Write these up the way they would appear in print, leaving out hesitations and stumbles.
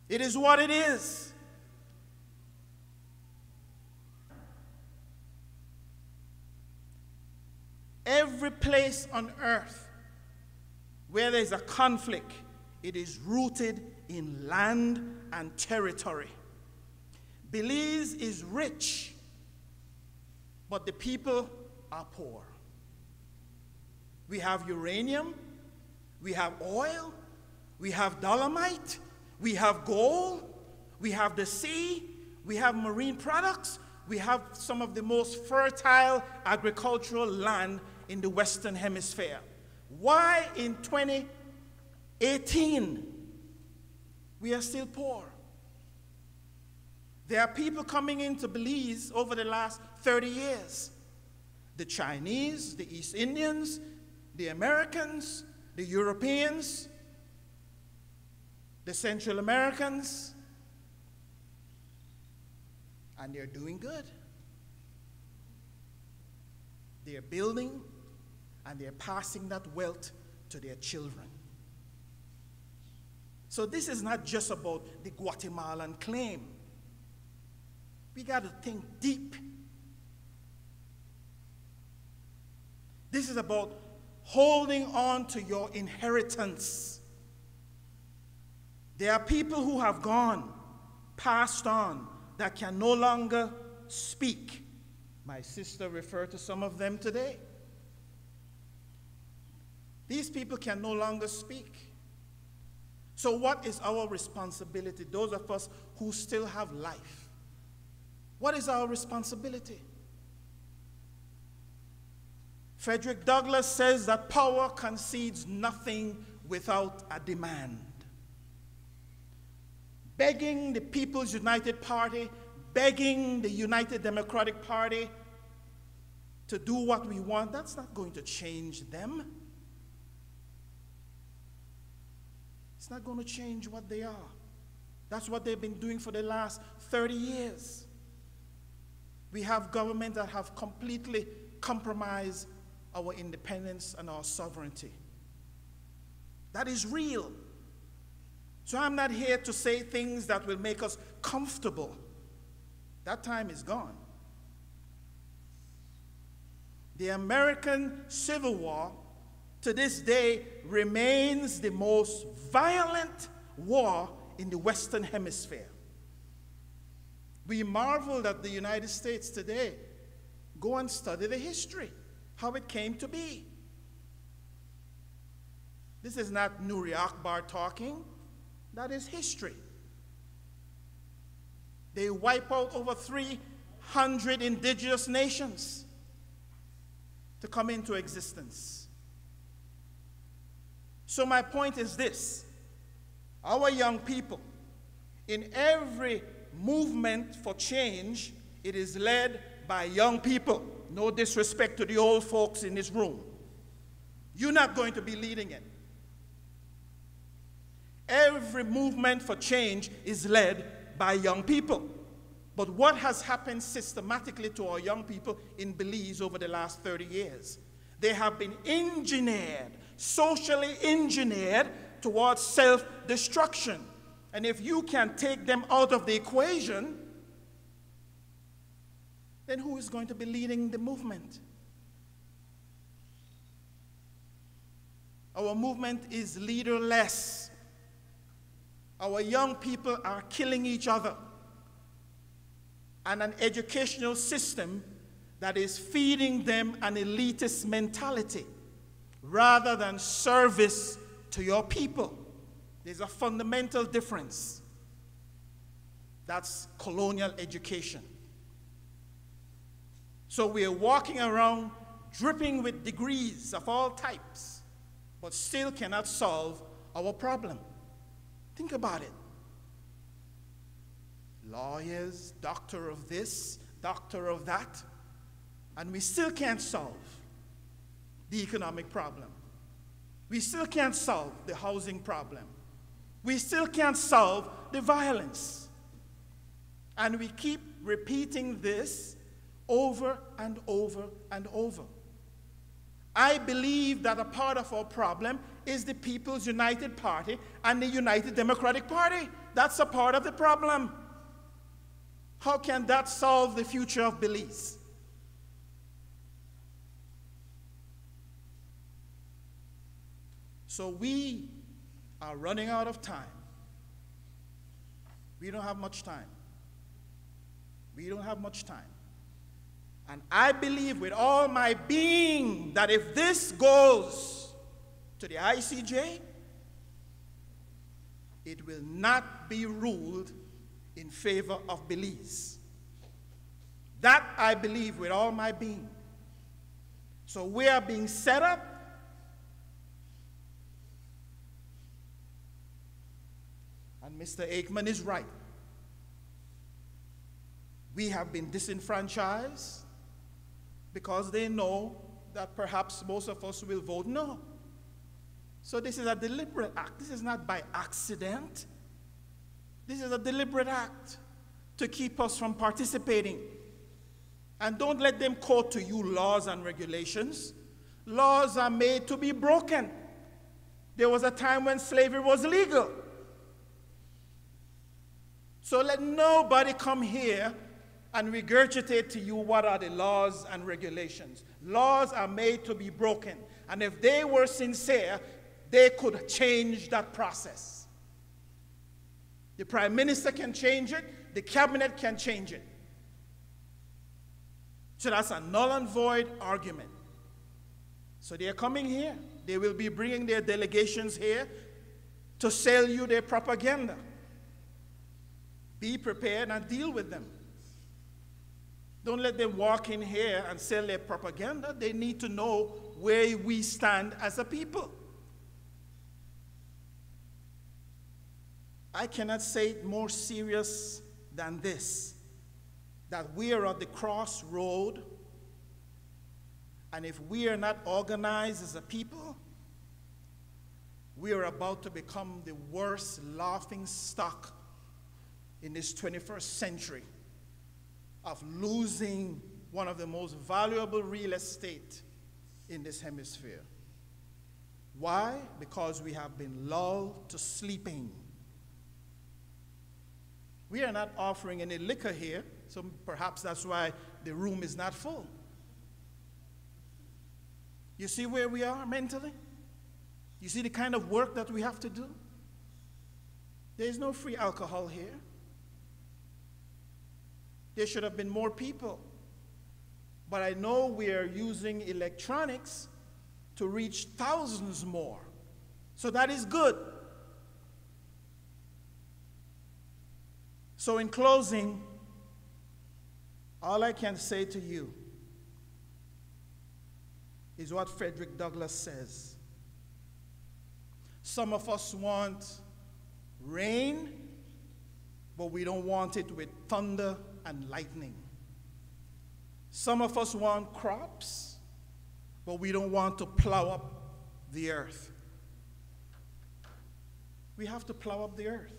It is what it is. Every place on earth where there is a conflict, it is rooted in land and territory. Belize is rich, but the people are poor. We have uranium, we have oil, we have dolomite, we have gold, we have the sea, we have marine products, we have some of the most fertile agricultural land in the Western Hemisphere. Why in 2018 we are still poor? There are people coming into Belize over the last 30 years. The Chinese, the East Indians, the Americans, the Europeans, the Central Americans, and they're doing good. They're building and they're passing that wealth to their children. So this is not just about the Guatemalan claim. We got to think deep. This is about holding on to your inheritance. There are people who have gone, passed on, that can no longer speak. My sister referred to some of them today. These people can no longer speak. So what is our responsibility, those of us who still have life? What is our responsibility? Frederick Douglass says that power concedes nothing without a demand. Begging the People's United Party, begging the United Democratic Party to do what we want, that's not going to change them. It's not going to change what they are. That's what they've been doing for the last 30 years. We have governments that have completely compromised our independence and our sovereignty. That is real. So I'm not here to say things that will make us comfortable. That time is gone. The American Civil War to this day remains the most violent war in the Western Hemisphere. We marvel that the United States today go and study the history, how it came to be. This is not Nuri Akbar talking. That is history. They wipe out over 300 indigenous nations to come into existence. So my point is this: our young people, in every movement for change, it is led by young people. No disrespect to the old folks in this room. You're not going to be leading it. Every movement for change is led by young people. But what has happened systematically to our young people in Belize over the last 30 years? They have been engineered, socially engineered towards self-destruction. And if you can take them out of the equation, then who is going to be leading the movement? Our movement is leaderless. Our young people are killing each other. And an educational system that is feeding them an elitist mentality rather than service to your people. There's a fundamental difference. That's colonial education. So we are walking around dripping with degrees of all types, but still cannot solve our problem. Think about it. Lawyers, doctor of this, doctor of that, and we still can't solve the economic problem. We still can't solve the housing problem. We still can't solve the violence. And we keep repeating this over and over and over. I believe that a part of our problem is the People's United Party and the United Democratic Party. That's a part of the problem. How can that solve the future of Belize? So we are running out of time. We don't have much time. We don't have much time. And I believe with all my being that if this goes to the ICJ, it will not be ruled in favor of Belize. That I believe with all my being. So we are being set up and Mr. Aikman is right. We have been disenfranchised because they know that perhaps most of us will vote no. So this is a deliberate act. This is not by accident. This is a deliberate act to keep us from participating. And don't let them quote to you laws and regulations. Laws are made to be broken. There was a time when slavery was legal. So let nobody come here and regurgitate to you what are the laws and regulations. Laws are made to be broken. And if they were sincere, they could change that process. The Prime Minister can change it. The Cabinet can change it. So that's a null and void argument. So they are coming here. They will be bringing their delegations here to sell you their propaganda. Be prepared and deal with them. Don't let them walk in here and sell their propaganda. They need to know where we stand as a people. I cannot say it more serious than this, that we are at the crossroad, and if we are not organized as a people, we are about to become the worst laughing stock in this 21st century of losing one of the most valuable real estate in this hemisphere. Why? Because we have been lulled to sleeping. We are not offering any liquor here, so perhaps that's why the room is not full. You see where we are mentally? You see the kind of work that we have to do? There is no free alcohol here. There should have been more people. But I know we are using electronics to reach thousands more. So that is good. So in closing, all I can say to you is what Frederick Douglass says. Some of us want rain, but we don't want it with thunder and lightning. Some of us want crops, but we don't want to plow up the earth. We have to plow up the earth.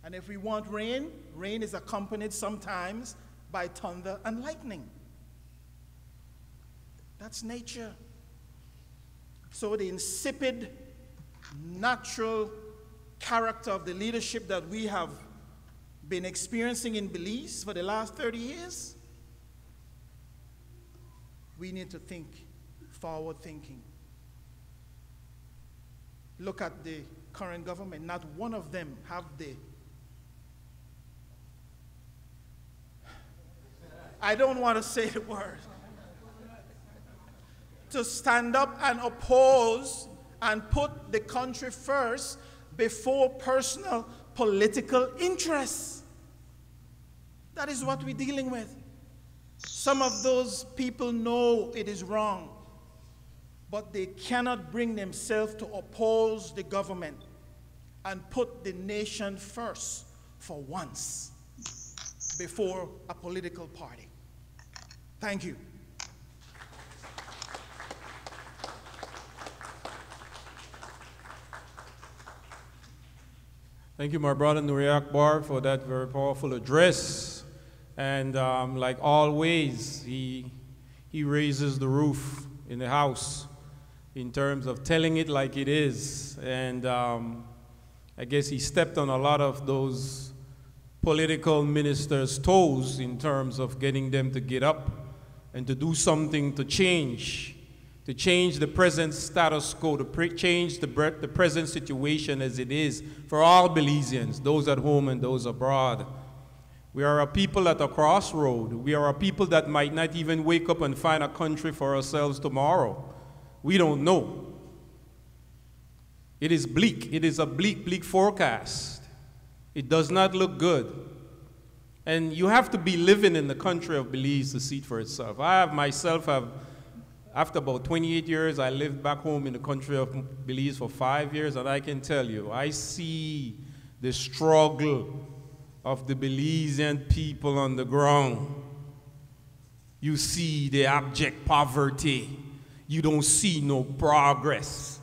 And if we want rain, rain is accompanied sometimes by thunder and lightning. That's nature. So the insipid, natural character of the leadership that we have been experiencing in Belize for the last 30 years, we need to think forward thinking. Look at the current government. Not one of them have the, I don't want to say the word, to stand up and oppose and put the country first before personal political interests. That is what we're dealing with. Some of those people know it is wrong, but they cannot bring themselves to oppose the government and put the nation first for once before a political party. Thank you. Thank you, my brother Nuri Akbar, for that very powerful address. And like always, he raises the roof in the house in terms of telling it like it is. And I guess he stepped on a lot of those political ministers' toes in terms of getting them to get up and to do something to change the present status quo, to change the present situation as it is for all Belizeans, those at home and those abroad. We are a people at a crossroad. We are a people that might not even wake up and find a country for ourselves tomorrow. We don't know. It is bleak. It is a bleak forecast. It does not look good. And you have to be living in the country of Belize to see it for itself. After about 28 years, I lived back home in the country of Belize for 5 years, and I can tell you, I see the struggle of the Belizean people on the ground. You see the abject poverty. You don't see no progress.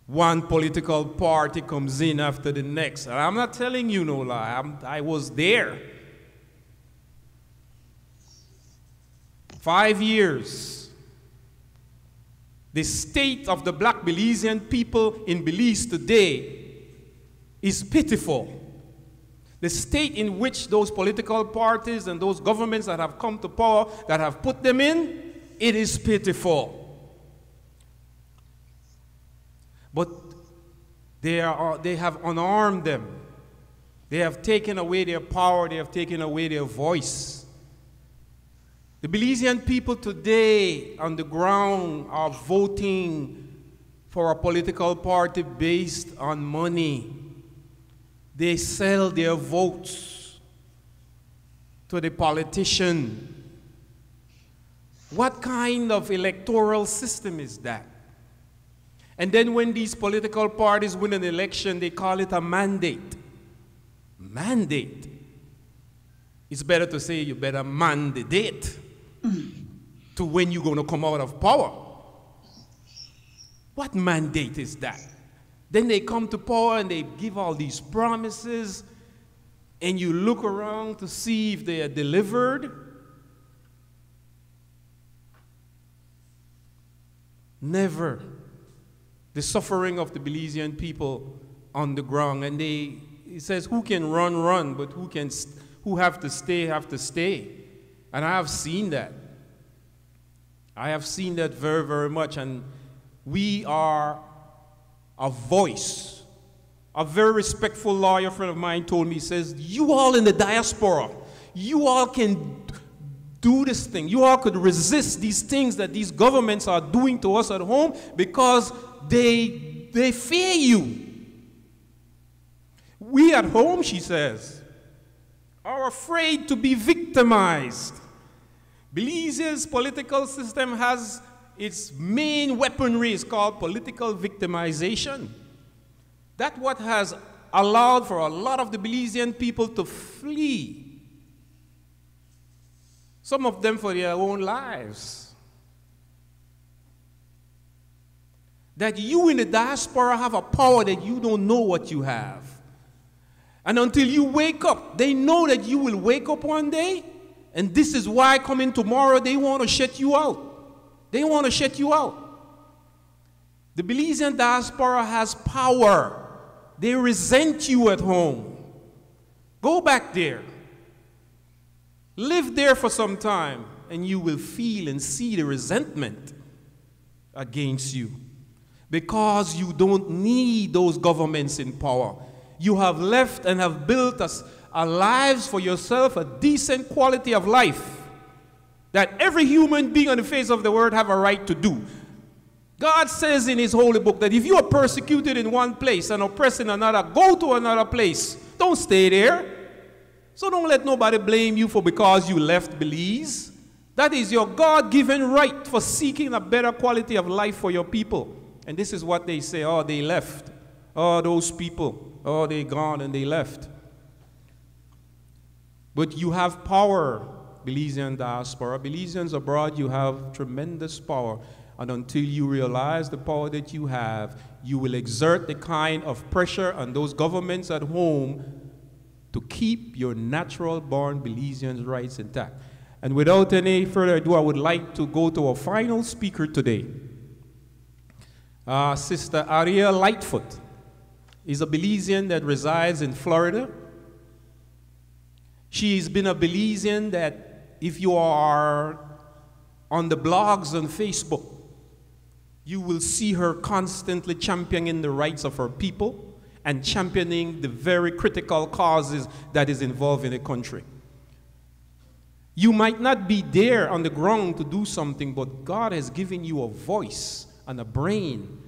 One political party comes in after the next. And I'm not telling you no lie. I was there. 5 years. The state of the black Belizean people in Belize today is pitiful. The state in which those political parties and those governments that have come to power, that have put them in, it is pitiful. But they have unarmed them. They have taken away their power. They have taken away their voice. The Belizean people today on the ground are voting for a political party based on money. They sell their votes to the politician. What kind of electoral system is that? And then when these political parties win an election, they call it a mandate. Mandate. It's better to say you better mandate to when you're going to come out of power. What mandate is that? Then they come to power and they give all these promises, and you look around to see if they are delivered. Never. The suffering of the Belizean on the ground, and it says, who can run, but who have to stay. And I have seen that. I have seen that very, very much, and we are a voice. A very respectful lawyer friend of mine told me, he says, you all in the diaspora, you all can do this thing. You all could resist these things that these governments are doing to us at home because they fear you. We at home, she says, are afraid to be victimized. Belize's political system has its main weaponry is called political victimization. That's what has allowed for a lot of the Belizean people to flee. Some of them for their own lives. That you in the diaspora have a power that you don't know what you have. And until you wake up, they know that you will wake up one day, and this is why coming tomorrow they want to shut you out. They want to shut you out. The Belizean diaspora has power. They resent you at home. Go back there. Live there for some time, and you will feel and see the resentment against you. Because you don't need those governments in power. You have left and have built a lives for yourself, a decent quality of life that every human being on the face of the earth have a right to do. God says in his holy book that if you are persecuted in one place and oppressed in another, go to another place. Don't stay there. So don't let nobody blame you for because you left Belize. That is your God-given right for seeking a better quality of life for your people. And this is what they say, oh, they left. Oh, those people, oh, they gone and they left. But you have power, Belizean diaspora. Belizeans abroad, you have tremendous power. And until you realize the power that you have, you will exert the kind of pressure on those governments at home to keep your natural-born Belizeans' rights intact. And without any further ado, I would like to go to our final speaker today, Sister Aria Lightfoot. is a Belizean that resides in Florida. She's been a Belizean that if you are on the blogs on Facebook, you will see her constantly championing the rights of her people and championing the very critical causes that is involved in the country. You might not be there on the ground to do something, but God has given you a voice and a brain.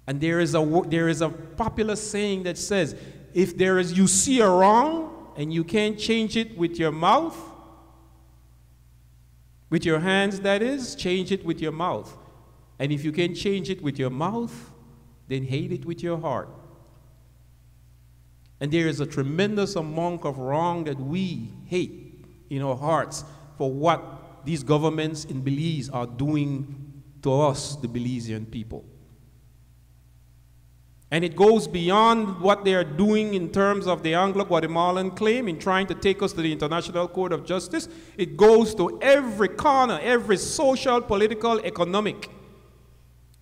And there is a popular saying that says, if you see a wrong and you can't change it with your mouth, with your hands that is, change it with your mouth. And if you can't change it with your mouth, then hate it with your heart. And there is a tremendous amount of wrong that we hate in our hearts for what these governments in Belize are doing to us, the Belizean people. And it goes beyond what they are doing in terms of the Anglo-Guatemalan claim in trying to take us to the International Court of Justice. It goes to every corner, every social, political, economic,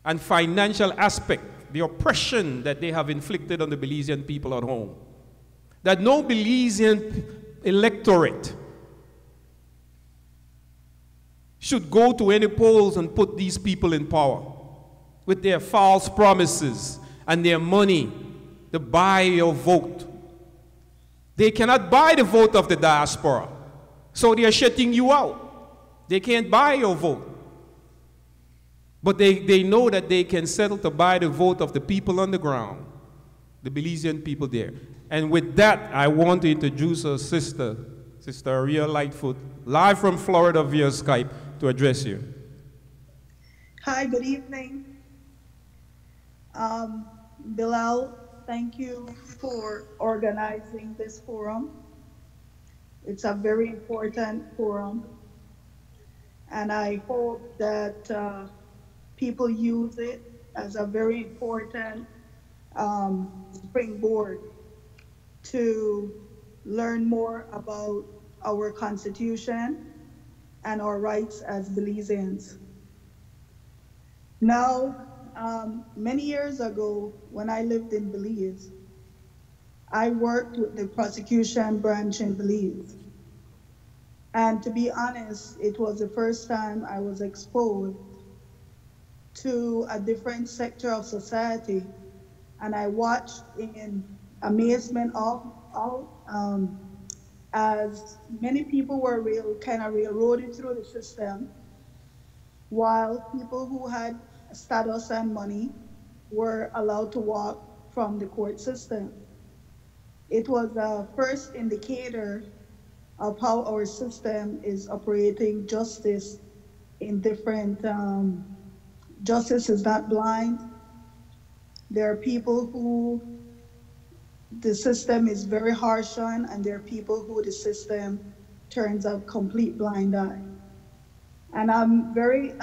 and financial aspect, the oppression that they have inflicted on the Belizean people at home. That no Belizean electorate should go to any polls and put these people in power with their false promises and their money to buy your vote. They cannot buy the vote of the diaspora, so they are shutting you out. They can't buy your vote. But they know that they can settle to buy the vote of the people on the ground, the Belizean people there. And with that, I want to introduce our sister, Sister Aria Lightfoot, live from Florida via Skype, to address you. Hi, good evening. Bilal, thank you for organizing this forum. It's a very important forum, and I hope that people use it as a very important springboard to learn more about our Constitution and our rights as Belizeans. Now, many years ago, when I lived in Belize, I worked with the prosecution branch in Belize. And to be honest, it was the first time I was exposed to a different sector of society. And I watched in amazement as many people were kind of railroaded through the system, while people who had status and money were allowed to walk from the court system. It was the first indicator of how our system is operating justice in different, justice is not blind. There are people who the system is very harsh on, and there are people who the system turns a complete blind eye. And I'm very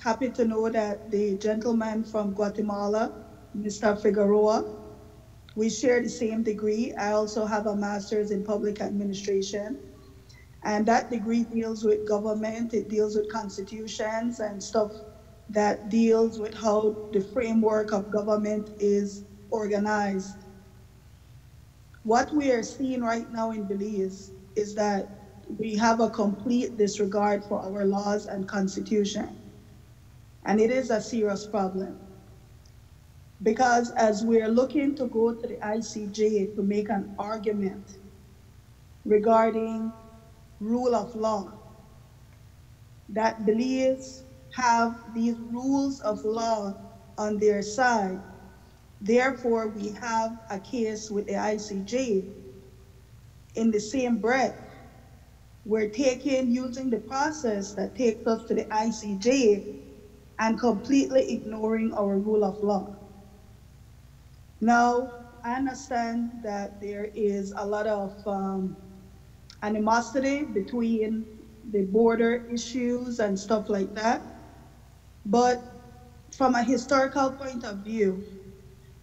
happy to know that the gentleman from Guatemala, Mr. Figueroa, we share the same degree. I also have a master's in public administration. And that degree deals with government, it deals with constitutions and stuff that deals with how the framework of government is organized. What we are seeing right now in Belize is that we have a complete disregard for our laws and constitution. And it is a serious problem. Because as we're looking to go to the ICJ to make an argument regarding rule of law, that Belize have these rules of law on their side. Therefore, we have a case with the ICJ. In the same breath, we're using the process that takes us to the ICJ and completely ignoring our rule of law. Now, I understand that there is a lot of animosity between the border issues and stuff like that. But from a historical point of view,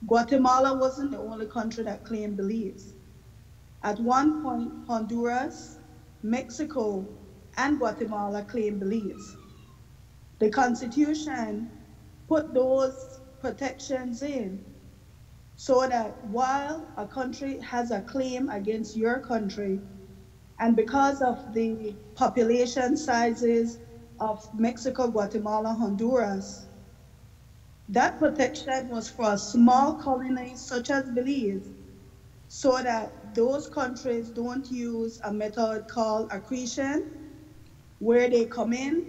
Guatemala wasn't the only country that claimed Belize. At one point, Honduras, Mexico, and Guatemala claimed Belize. The Constitution put those protections in so that while a country has a claim against your country, and because of the population sizes of Mexico, Guatemala, Honduras, that protection was for small colonies such as Belize, so that those countries don't use a method called accretion, where they come in,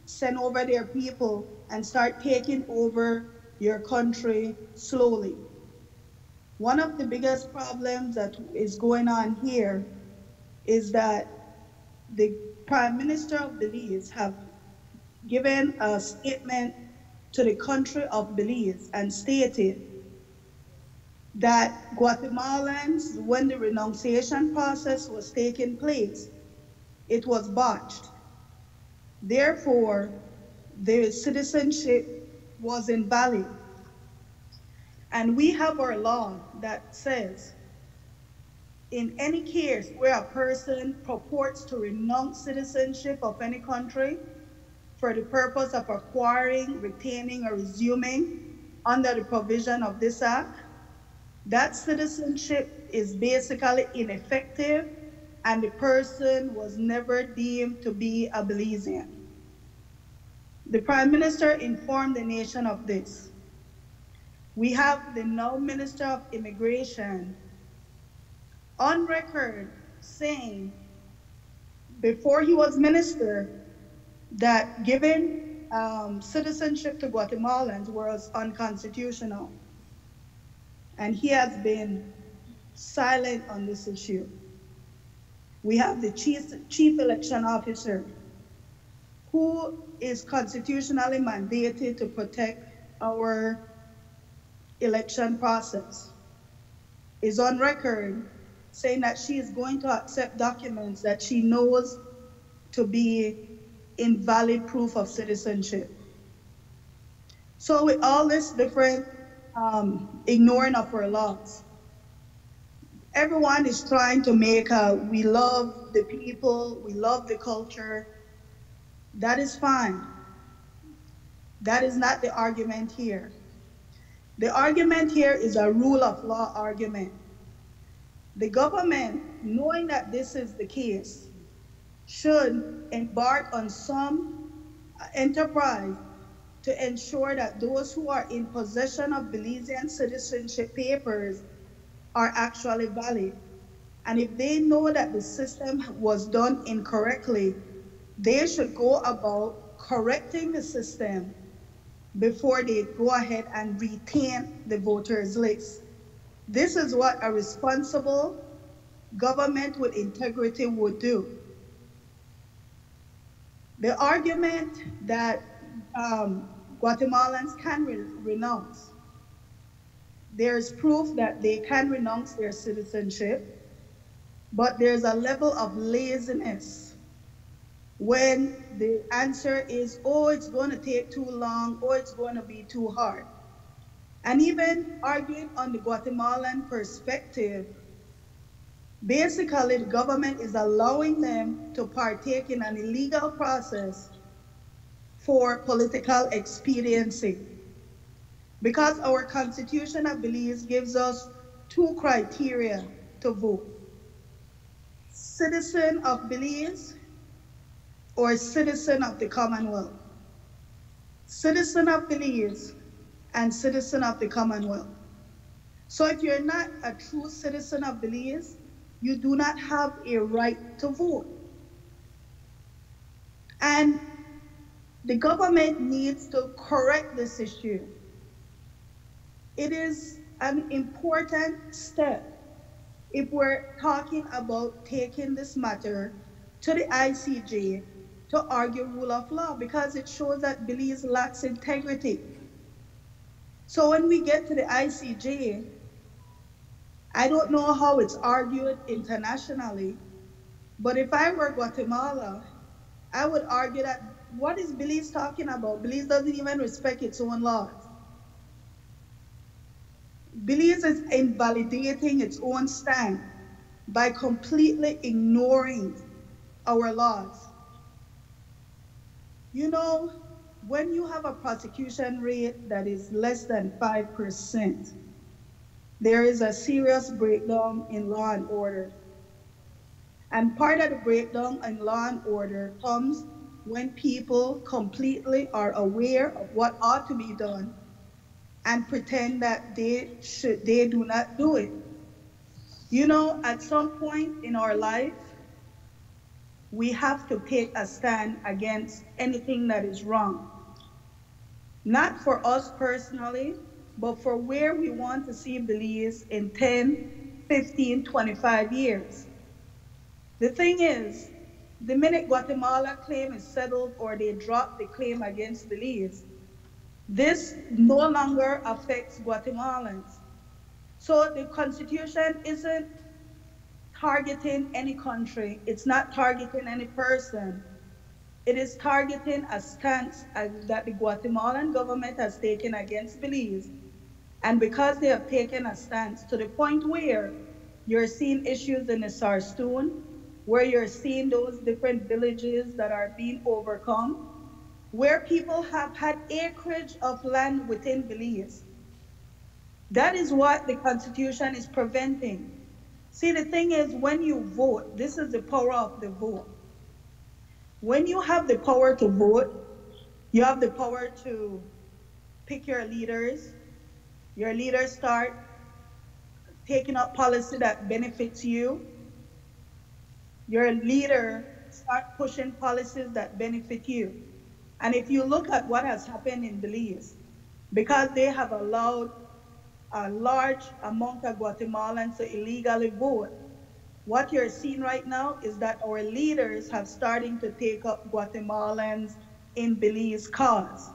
send over their people, and start taking over your country slowly. One of the biggest problems that is going on here is that the Prime Minister of Belize have given a statement to the country of Belize and stated that Guatemalans, when the renunciation process was taking place, it was botched. Therefore, their citizenship was invalid. And we have our law that says in any case where a person purports to renounce citizenship of any country for the purpose of acquiring, retaining, or resuming under the provision of this act, that citizenship is basically ineffective and the person was never deemed to be a Belizean. The Prime Minister informed the nation of this. We have the now Minister of Immigration on record saying, before he was minister, that giving citizenship to Guatemalans was unconstitutional. And he has been silent on this issue. We have the chief election officer, who is constitutionally mandated to protect our election process, is on record saying that she is going to accept documents that she knows to be invalid proof of citizenship. So with all this different ignoring of our laws, everyone is trying to make we love the people, we love the culture. That is fine. That is not the argument here. The argument here is a rule of law argument. The government, knowing that this is the case, should embark on some enterprise to ensure that those who are in possession of Belizean citizenship papers are actually valid. And if they know that the system was done incorrectly, they should go about correcting the system before they go ahead and retain the voters list. This is what a responsible government with integrity would do. The argument that Guatemalans can renounce, there's proof that they can renounce their citizenship, but there's a level of laziness when the answer is, oh, it's going to take too long, or it's going to be too hard. And even arguing on the Guatemalan perspective, basically the government is allowing them to partake in an illegal process for political expediency. Because our constitution, I believe, gives us two criteria to vote: citizen of Belize or citizen of the Commonwealth. Citizen of Belize and citizen of the Commonwealth. So if you're not a true citizen of Belize, you do not have a right to vote. And the government needs to correct this issue. It is an important step if we're talking about taking this matter to the ICJ to argue rule of law, because it shows that Belize lacks integrity. So when we get to the ICJ, I don't know how it's argued internationally, but if I were Guatemala, I would argue that what is Belize talking about? Belize doesn't even respect its own laws. Belize is invalidating its own stand by completely ignoring our laws. You know, when you have a prosecution rate that is less than 5%, there is a serious breakdown in law and order. And part of the breakdown in law and order comes when people completely are aware of what ought to be done and pretend that they do not do it. You know, at some point in our life, we have to take a stand against anything that is wrong. Not for us personally, but for where we want to see Belize in 10, 15, 25 years. The thing is, the minute Guatemala claim is settled or they drop the claim against Belize, this no longer affects Guatemalans. So the Constitution isn't targeting any country, it's not targeting any person. It is targeting a stance that the Guatemalan government has taken against Belize. And because they have taken a stance to the point where you're seeing issues in the Sarstoon, where you're seeing those different villages that are being overcome, where people have had acreage of land within Belize. That is what the Constitution is preventing. See, the thing is, when you vote, this is the power of the vote. When you have the power to vote, you have the power to pick your leaders. Your leaders start taking up policy that benefits you. Your leader start pushing policies that benefit you. And if you look at what has happened in Belize, because they have allowed a large amount of Guatemalans to illegally vote, what you're seeing right now is that our leaders have starting to take up Guatemalans in Belize cause.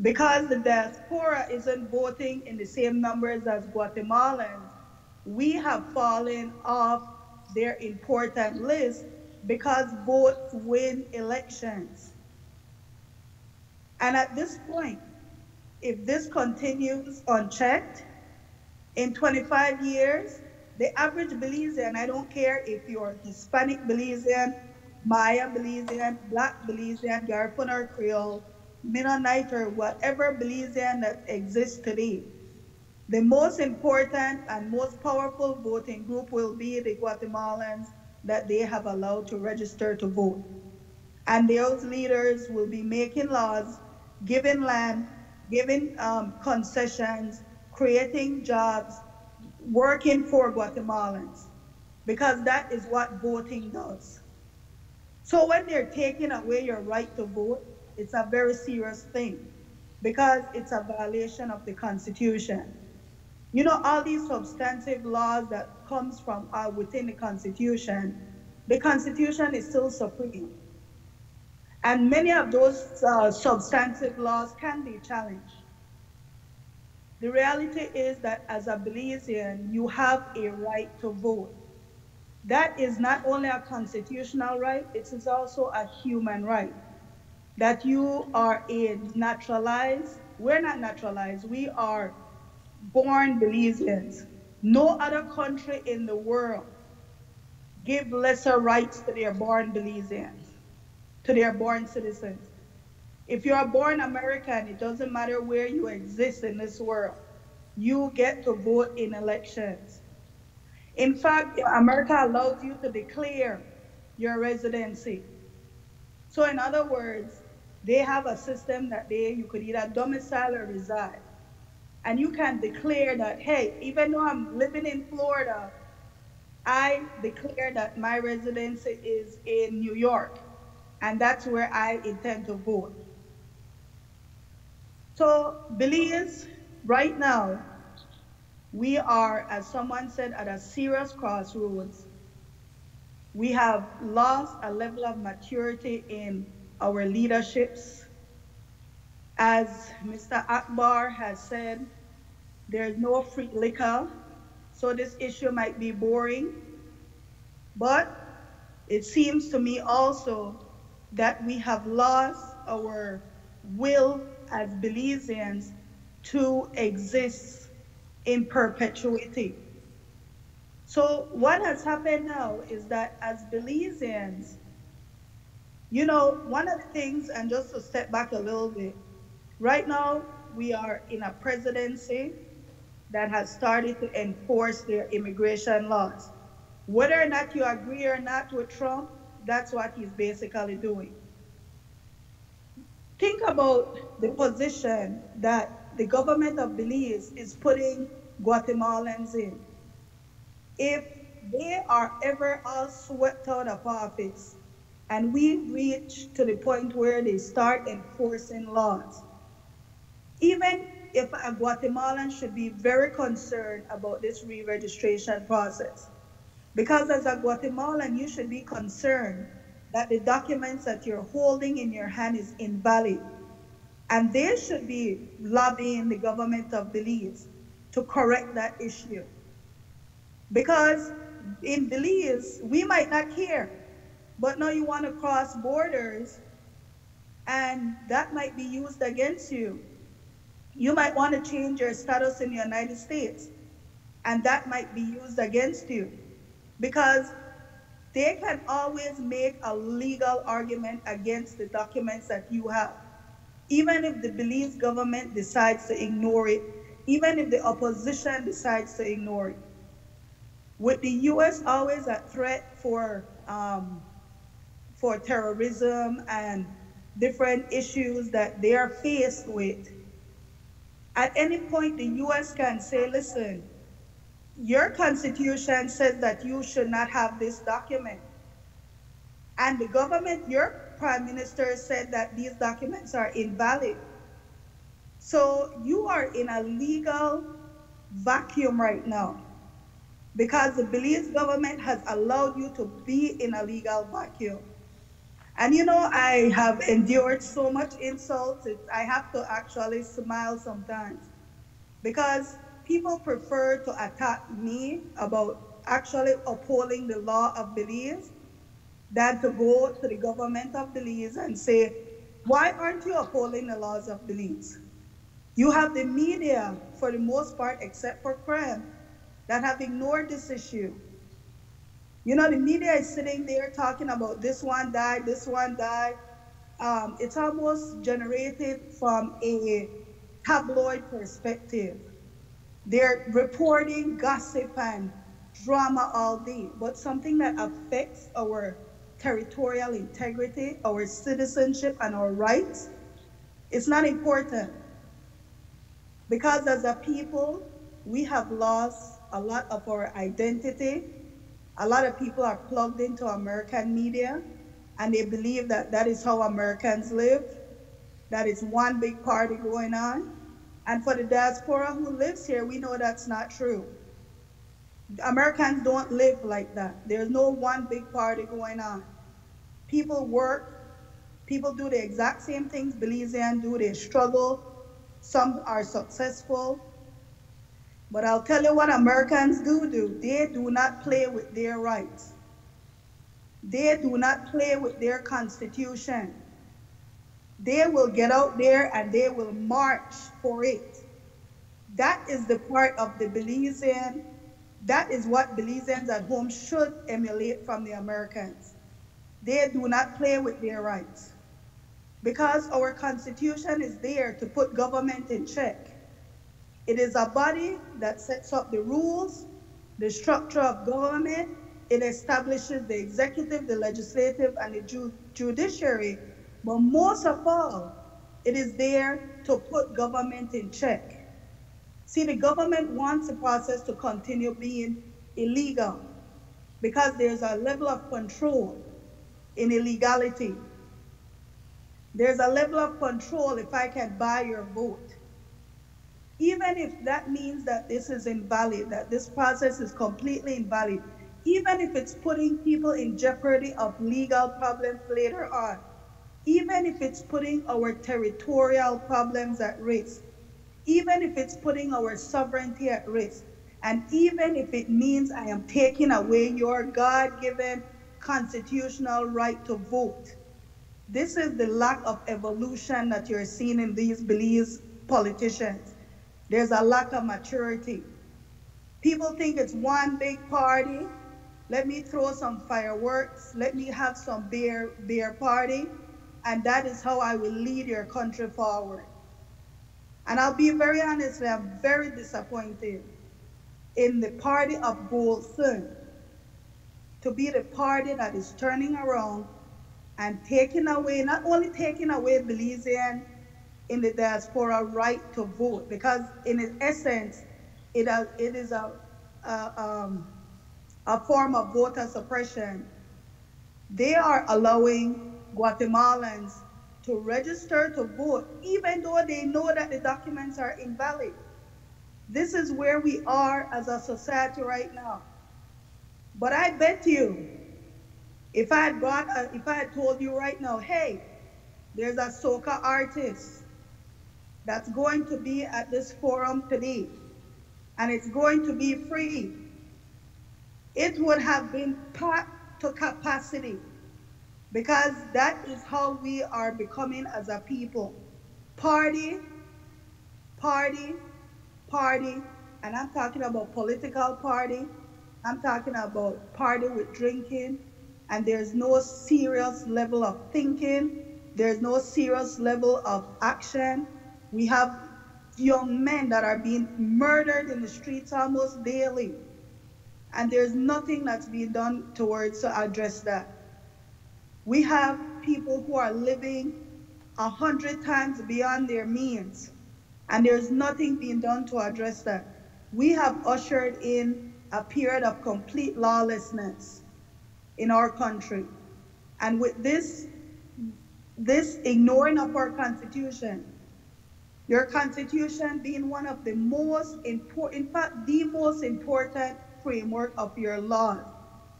Because the diaspora isn't voting in the same numbers as Guatemalans, we have fallen off their important list because votes win elections. And at this point, if this continues unchecked, in 25 years, the average Belizean, I don't care if you're Hispanic Belizean, Maya Belizean, Black Belizean, Garifuna or Creole, Mennonite or whatever Belizean that exists today, the most important and most powerful voting group will be the Guatemalans that they have allowed to register to vote. And those leaders will be making laws, giving land, giving concessions, creating jobs, working for Guatemalans, because that is what voting does. So when they're taking away your right to vote, it's a very serious thing because it's a violation of the Constitution. You know, all these substantive laws that comes from within the Constitution is still supreme. And many of those substantive laws can be challenged. The reality is that as a Belizean, you have a right to vote. That is not only a constitutional right, it is also a human right. That you are a naturalized, we're not naturalized, we are born Belizeans. No other country in the world give lesser rights to their born Belizeans, to their born citizens. If you are born American, it doesn't matter where you exist in this world, you get to vote in elections. In fact, America allows you to declare your residency. So in other words, they have a system that you could either domicile or reside. And you can declare that, hey, even though I'm living in Florida, I declare that my residency is in New York, and that's where I intend to vote. So Belize, right now, we are, as someone said, at a serious crossroads. We have lost a level of maturity in our leaderships. As Mr. Akbar has said, there's no free liquor, so this issue might be boring, but it seems to me also that we have lost our will as Belizeans to exist in perpetuity. So what has happened now is that as Belizeans, you know, one of the things, and just to step back a little bit, right now we are in a presidency that has started to enforce their immigration laws. Whether or not you agree or not with Trump, that's what he's basically doing. Think about the position that the government of Belize is putting Guatemalans in. If they are ever all swept out of office and we reach to the point where they start enforcing laws, even if a Guatemalan should be very concerned about this re-registration process. Because as a Guatemalan, you should be concerned that the documents that you're holding in your hand is invalid. And they should be lobbying the government of Belize to correct that issue. Because in Belize, we might not care, but now you want to cross borders and that might be used against you. You might want to change your status in the United States and that might be used against you because they can always make a legal argument against the documents that you have. Even if the Belize government decides to ignore it, even if the opposition decides to ignore it. With the US always a threat for terrorism and different issues that they are faced with, at any point the US can say, listen, your constitution says that you should not have this document. And the government, your prime minister said that these documents are invalid. So you are in a legal vacuum right now because the Belize government has allowed you to be in a legal vacuum. And you know, I have endured so much insults, I have to actually smile sometimes because people prefer to attack me about actually upholding the law of Belize than to go to the government of Belize and say, why aren't you upholding the laws of Belize? You have the media, for the most part, except for crime, that have ignored this issue. You know, the media is sitting there talking about this one died, this one died. It's almost generated from a tabloid perspective. They're reporting gossip and drama all day, but something that affects our territorial integrity, our citizenship, and our rights, it's not important. Because as a people, we have lost a lot of our identity. A lot of people are plugged into American media, and they believe that that is how Americans live, that it's one big party going on. And for the diaspora who lives here, we know that's not true. Americans don't live like that. There's no one big party going on. People work, people do the exact same things Belizeans do, they struggle, some are successful. But I'll tell you what Americans do, they do not play with their rights. They do not play with their constitution. They will get out there and they will march for it. That is the part of the Belizean, that is what Belizeans at home should emulate from the Americans. They do not play with their rights. Because our constitution is there to put government in check. It is a body that sets up the rules, the structure of government. It establishes the executive, the legislative, and the judiciary. But most of all, it is there to put government in check. See, the government wants the process to continue being illegal because there's a level of control in illegality. There's a level of control if I can buy your vote. Even if that means that this is invalid, that this process is completely invalid, even if it's putting people in jeopardy of legal problems later on, even if it's putting our territorial problems at risk, even if it's putting our sovereignty at risk, and even if it means I am taking away your God-given constitutional right to vote. This is the lack of evolution that you're seeing in these Belize politicians. There's a lack of maturity. People think it's one big party. Let me throw some fireworks. Let me have some beer party. And that is how I will lead your country forward. And I'll be very honest, I'm very disappointed in the party of Bolson to be the party that is turning around and taking away, not only taking away Belizean in the diaspora right to vote, because in its essence, it is a form of voter suppression. They are allowing Guatemalans to register to vote, even though they know that the documents are invalid. This is where we are as a society right now. But I bet you, if I had told you right now, hey, there's a soca artist that's going to be at this forum today, and it's going to be free, it would have been packed to capacity, because that is how we are becoming as a people. Party, party, party, and I'm talking about political party. I'm talking about party with drinking, and there's no serious level of thinking. There's no serious level of action. We have young men that are being murdered in the streets almost daily, and there's nothing that's being done towards to address that. We have people who are living 100 times beyond their means, and there's nothing being done to address that. We have ushered in a period of complete lawlessness in our country. And with this ignoring of our constitution, your constitution being one of the most important, in fact, the most important framework of your laws,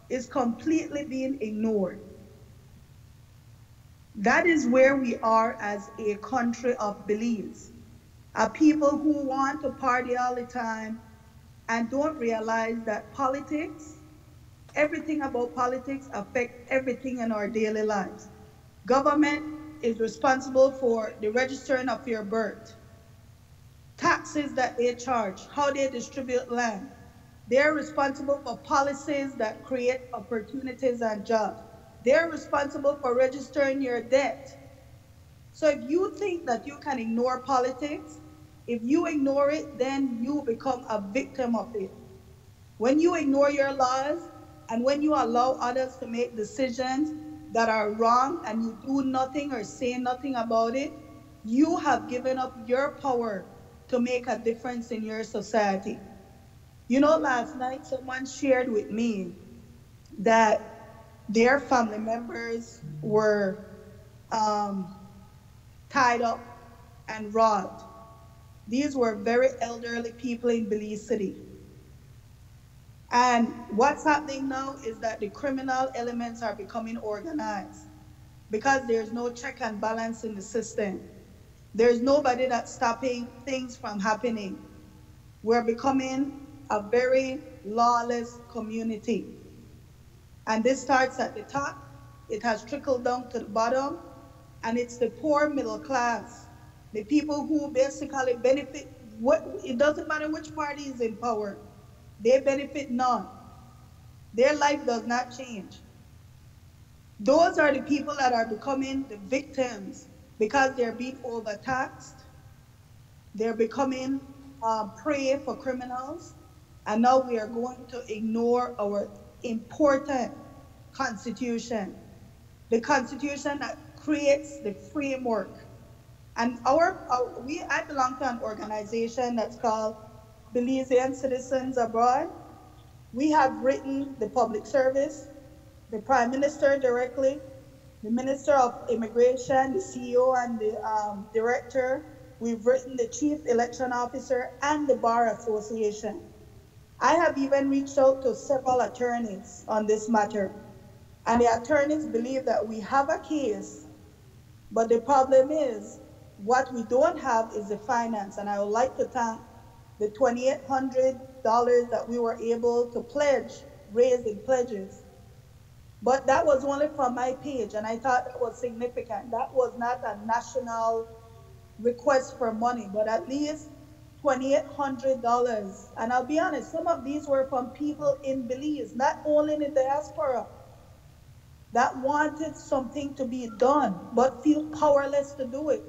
is completely being ignored. That is where we are as a country of Belize. A people who want to party all the time and don't realize that politics, everything about politics affects everything in our daily lives. Government is responsible for the registering of your birth, taxes that they charge, how they distribute land. They're responsible for policies that create opportunities and jobs. They're responsible for registering your debt. So if you think that you can ignore politics, if you ignore it, then you become a victim of it. When you ignore your laws and when you allow others to make decisions that are wrong and you do nothing or say nothing about it, you have given up your power to make a difference in your society. You know, last night someone shared with me that their family members were tied up and robbed. These were very elderly people in Belize City. And what's happening now is that the criminal elements are becoming organized because there's no check and balance in the system. There's nobody that's stopping things from happening. We're becoming a very lawless community. And this starts at the top, it has trickled down to the bottom, and it's the poor middle class, the people who basically benefit. It doesn't matter which party is in power, they benefit none. Their life does not change. Those are the people that are becoming the victims because they're being overtaxed, they're becoming prey for criminals, and now we are going to ignore our important constitution, the constitution that creates the framework. And I belong to an organization that's called Belizean Citizens Abroad. We have written the public service, the Prime Minister directly, the Minister of Immigration, the CEO and the Director. We've written the Chief Election Officer and the Bar Association. I have even reached out to several attorneys on this matter. And the attorneys believe that we have a case, but the problem is what we don't have is the finance. And I would like to thank the $2,800 that we were able to pledge, raise in pledges. But that was only from my page, and I thought that was significant. That was not a national request for money, but at least $2,800. And I'll be honest, some of these were from people in Belize, not only in the diaspora, that wanted something to be done, but feel powerless to do it.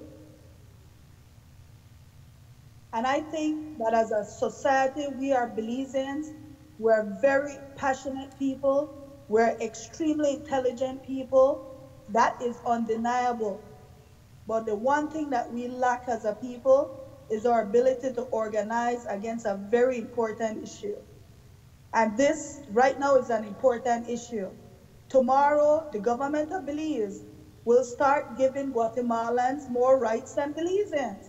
And I think that as a society, we are Belizeans. We're very passionate people. We're extremely intelligent people. That is undeniable. But the one thing that we lack as a people is our ability to organize against a very important issue. And this right now is an important issue. Tomorrow, the government of Belize will start giving Guatemalans more rights than Belizeans.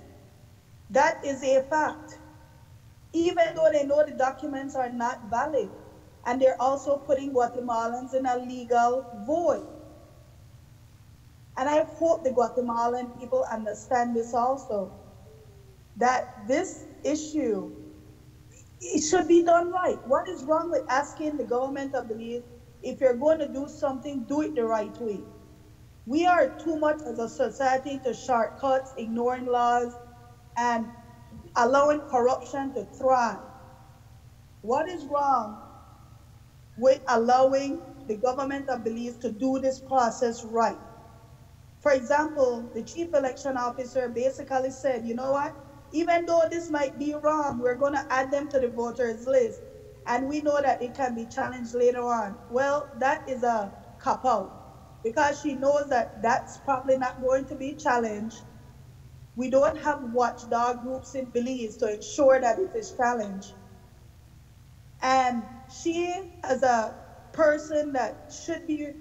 That is a fact. Even though they know the documents are not valid. And they're also putting Guatemalans in a legal void. And I hope the Guatemalan people understand this also, that this issue, it should be done right. What is wrong with asking the government of Belize, if you're going to do something, do it the right way? We are too much as a society to shortcuts, ignoring laws, and allowing corruption to thrive. What is wrong with allowing the government of Belize to do this process right? For example, the chief election officer basically said, you know what, even though this might be wrong, we're going to add them to the voters list. And we know that it can be challenged later on. Well, that is a cop-out because she knows that that's probably not going to be challenged. We don't have watchdog groups in Belize to ensure that it is challenged. And she, as a person that should be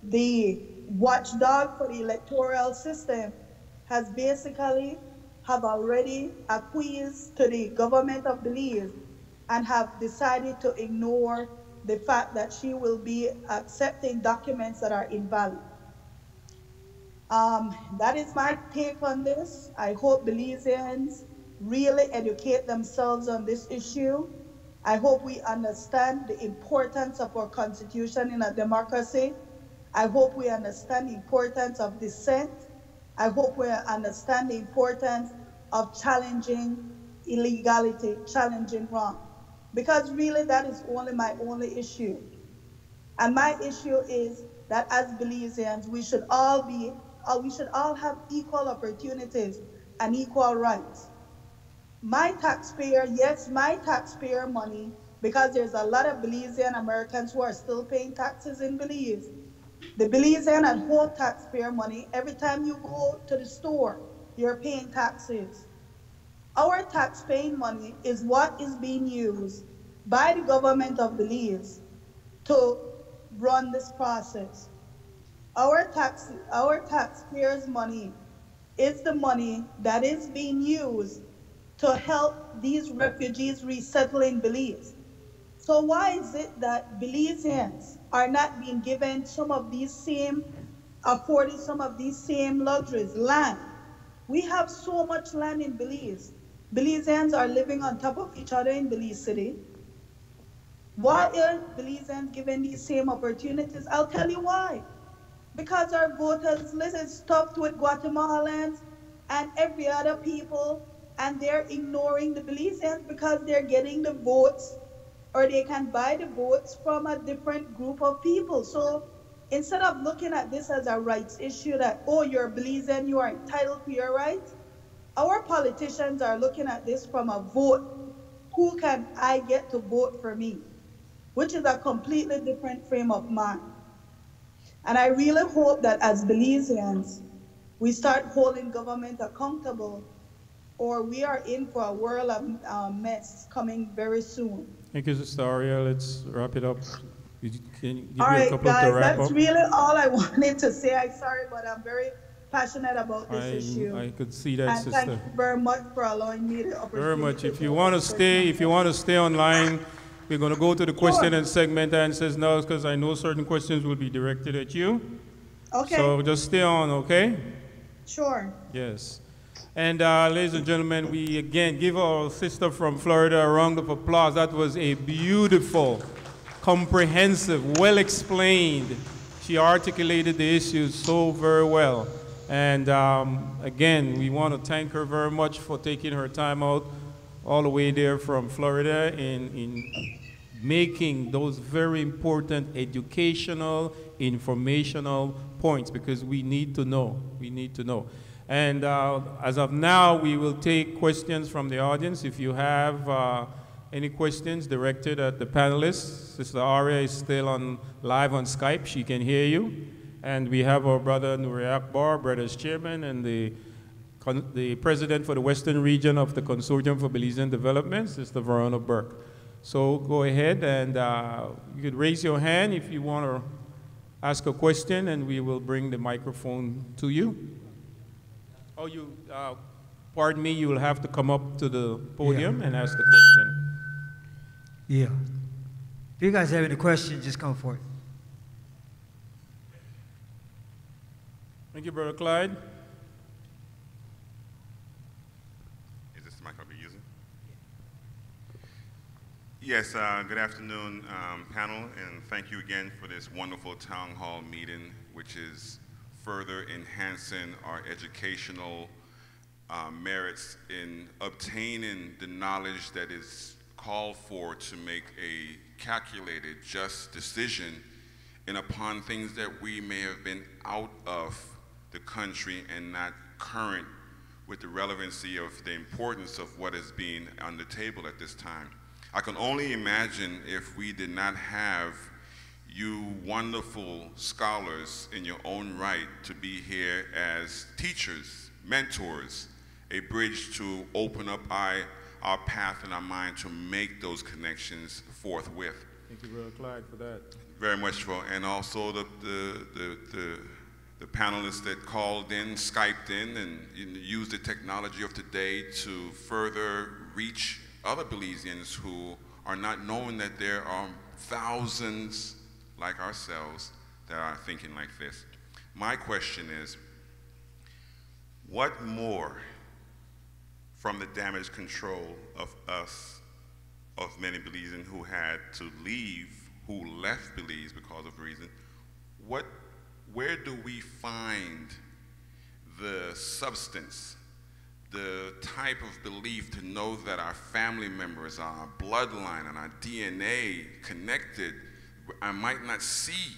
the watchdog for the electoral system, has basically have already acquiesced to the government of Belize and have decided to ignore the fact that she will be accepting documents that are invalid. That is my take on this. I hope Belizeans really educate themselves on this issue. I hope we understand the importance of our constitution in a democracy. I hope we understand the importance of dissent. I hope we understand the importance of challenging illegality, challenging wrong. Because really that is my only issue. And my issue is that as Belizeans, we should all have equal opportunities and equal rights. My taxpayer, yes, my taxpayer money, because there's a lot of Belizean Americans who are still paying taxes in Belize. The Belizean and home taxpayer money, every time you go to the store, you're paying taxes. Our tax-paying money is what is being used by the government of Belize to run this process. Our taxpayers' money is the money that is being used to help these refugees resettle in Belize. So why is it that Belizeans are not being given afforded some of these same luxuries, land? We have so much land in Belize. Belizeans are living on top of each other in Belize City. Why aren't Belizeans given these same opportunities? I'll tell you why. Because our voters list is stuffed with Guatemalans and every other people, and they're ignoring the Belizeans because they're getting the votes, or they can buy the votes from a different group of people. So instead of looking at this as a rights issue that, oh, you're Belizean, you are entitled to your rights, our politicians are looking at this from a vote. Who can I get to vote for me? Which is a completely different frame of mind. And I really hope that as Belizeans, we start holding government accountable, or we are in for a world of mess coming very soon. Thank you, Sister Aria. Let's wrap it up. Can you give me a couple guys, to wrap that's up? really all I wanted to say. I'm sorry, but I'm very passionate about this issue. I could see that, and Sister. Thank you very much for allowing me the opportunity. Very much. If you want to stay online, we're going to go to the question and segment answers now, because I know certain questions will be directed at you. Okay. So just stay on, okay? Sure. Yes. And ladies and gentlemen, we again give our sister from Florida a round of applause. That was a beautiful, comprehensive, well explained. She articulated the issues so very well. And again, we want to thank her very much for taking her time out all the way there from Florida in making those very important educational, informational points, because we need to know. We need to know. And as of now, we will take questions from the audience. If you have any questions directed at the panelists, Sister Aria is still live on Skype. She can hear you. And we have our brother Nuri Akbar, brother's chairman, and the president for the Western region of the Consortium for Belizean Development, Sister Verona Burke. So go ahead and you could raise your hand if you want to ask a question, and we will bring the microphone to you. Oh, pardon me, you will have to come up to the podium and ask the question. Yeah. If you guys have any questions, just come forward. Thank you, Brother Clyde. Is this the mic I'll be using? Yes, good afternoon, panel, and thank you again for this wonderful town hall meeting, which is further enhancing our educational merits in obtaining the knowledge that is called for to make a calculated, just decision and upon things that we may have been out of the country and not current with the relevancy of the importance of what is being on the table at this time. I can only imagine if we did not have you wonderful scholars in your own right to be here as teachers, mentors, a bridge to open up our path and our mind to make those connections forthwith. Thank you, Brother Clyde, for that. Very much so, and also the panelists that called in, Skyped in, and used the technology of today to further reach other Belizeans who are not knowing that there are thousands like ourselves that are thinking like this. My question is, what more from the damage control of us, of many Belizeans who had to leave, who left Belize because of reason, where do we find the substance, the type of belief to know that our family members, our bloodline, and our DNA connected? I might not see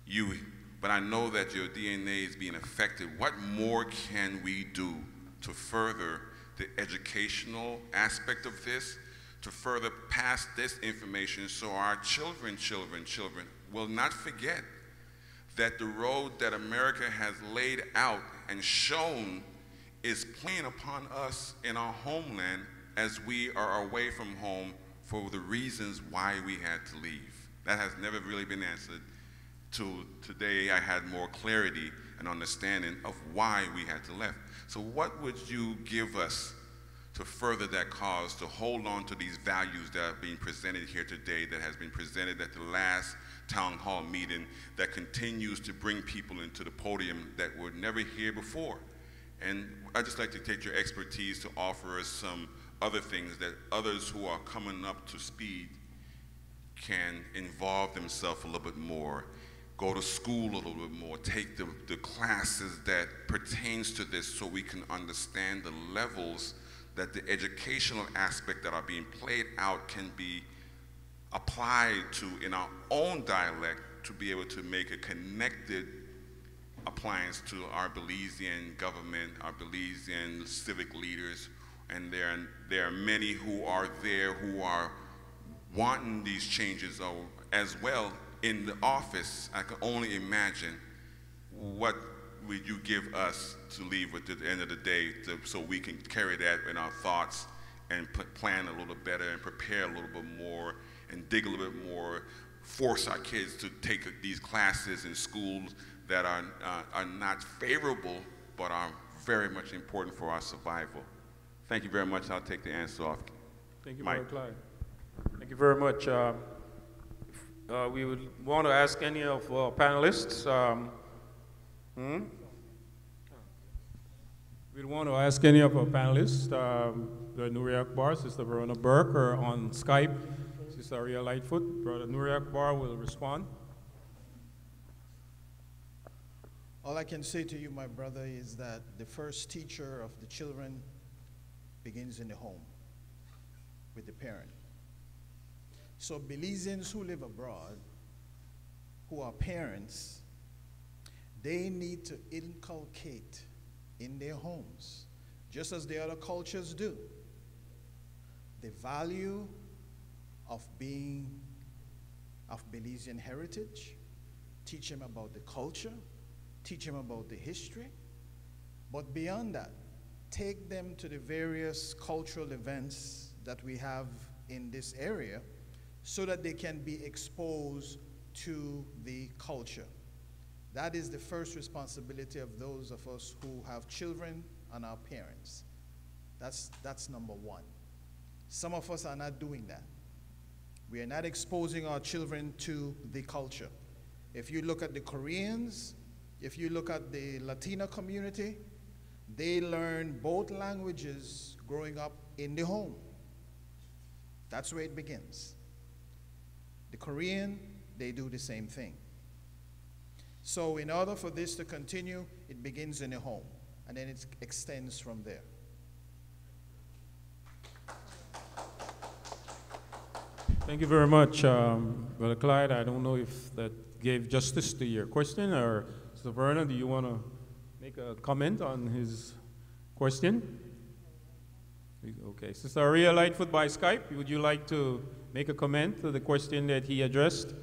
you, but I know that your DNA is being affected. What more can we do to further the educational aspect of this, to further pass this information so our children will not forget that the road that America has laid out and shown is playing upon us in our homeland as we are away from home for the reasons why we had to leave. That has never really been answered. Till today, I had more clarity and understanding of why we had to leave. So what would you give us to further that cause, to hold on to these values that are being presented here today, that has been presented at the last town hall meeting, that continues to bring people into the podium that were never here before? And I'd just like to take your expertise to offer us some other things that others who are coming up to speed can involve themselves a little bit more, go to school a little bit more, take the classes that pertains to this so we can understand the levels that the educational aspect that are being played out can be applied to in our own dialect to be able to make a connected appliance to our Belizean government, our Belizean civic leaders, and there are many who are there who are wanting these changes as well in the office. I can only imagine what would you give us to leave at the end of the day so we can carry that in our thoughts and plan a little better and prepare a little bit more and dig a little bit more, force our kids to take these classes in schools that are not favorable but are very much important for our survival. Thank you very much. I'll take the answer off. Thank you, Mike. Brother Clyde. Thank you very much. We would want to ask any of our panelists. We'd want to ask any of our panelists, Brother Nuri Akbar, Sister Verona Burke, or on Skype, Sister Aria Lightfoot. Brother Nuri Akbar will respond. All I can say to you, my brother, is that the first teacher of the children begins in the home with the parent. So Belizeans who live abroad, who are parents, they need to inculcate in their homes, just as the other cultures do. The value of Belizean heritage, teach them about the culture, teach them about the history, but beyond that, take them to the various cultural events that we have in this area so that they can be exposed to the culture. That is the first responsibility of those of us who have children and our parents. That's number one. Some of us are not doing that. We are not exposing our children to the culture. If you look at the Koreans, if you look at the Latino community, they learn both languages growing up in the home. That's where it begins. The Korean, they do the same thing. So in order for this to continue, it begins in the home, and then it extends from there. Thank you very much, Brother Clyde. I don't know if that gave justice to your question, or Mr. Vernon, do you want to make a comment on his question? Okay, Sister Aria Lightfoot by Skype, would you like to make a comment to the question that he addressed?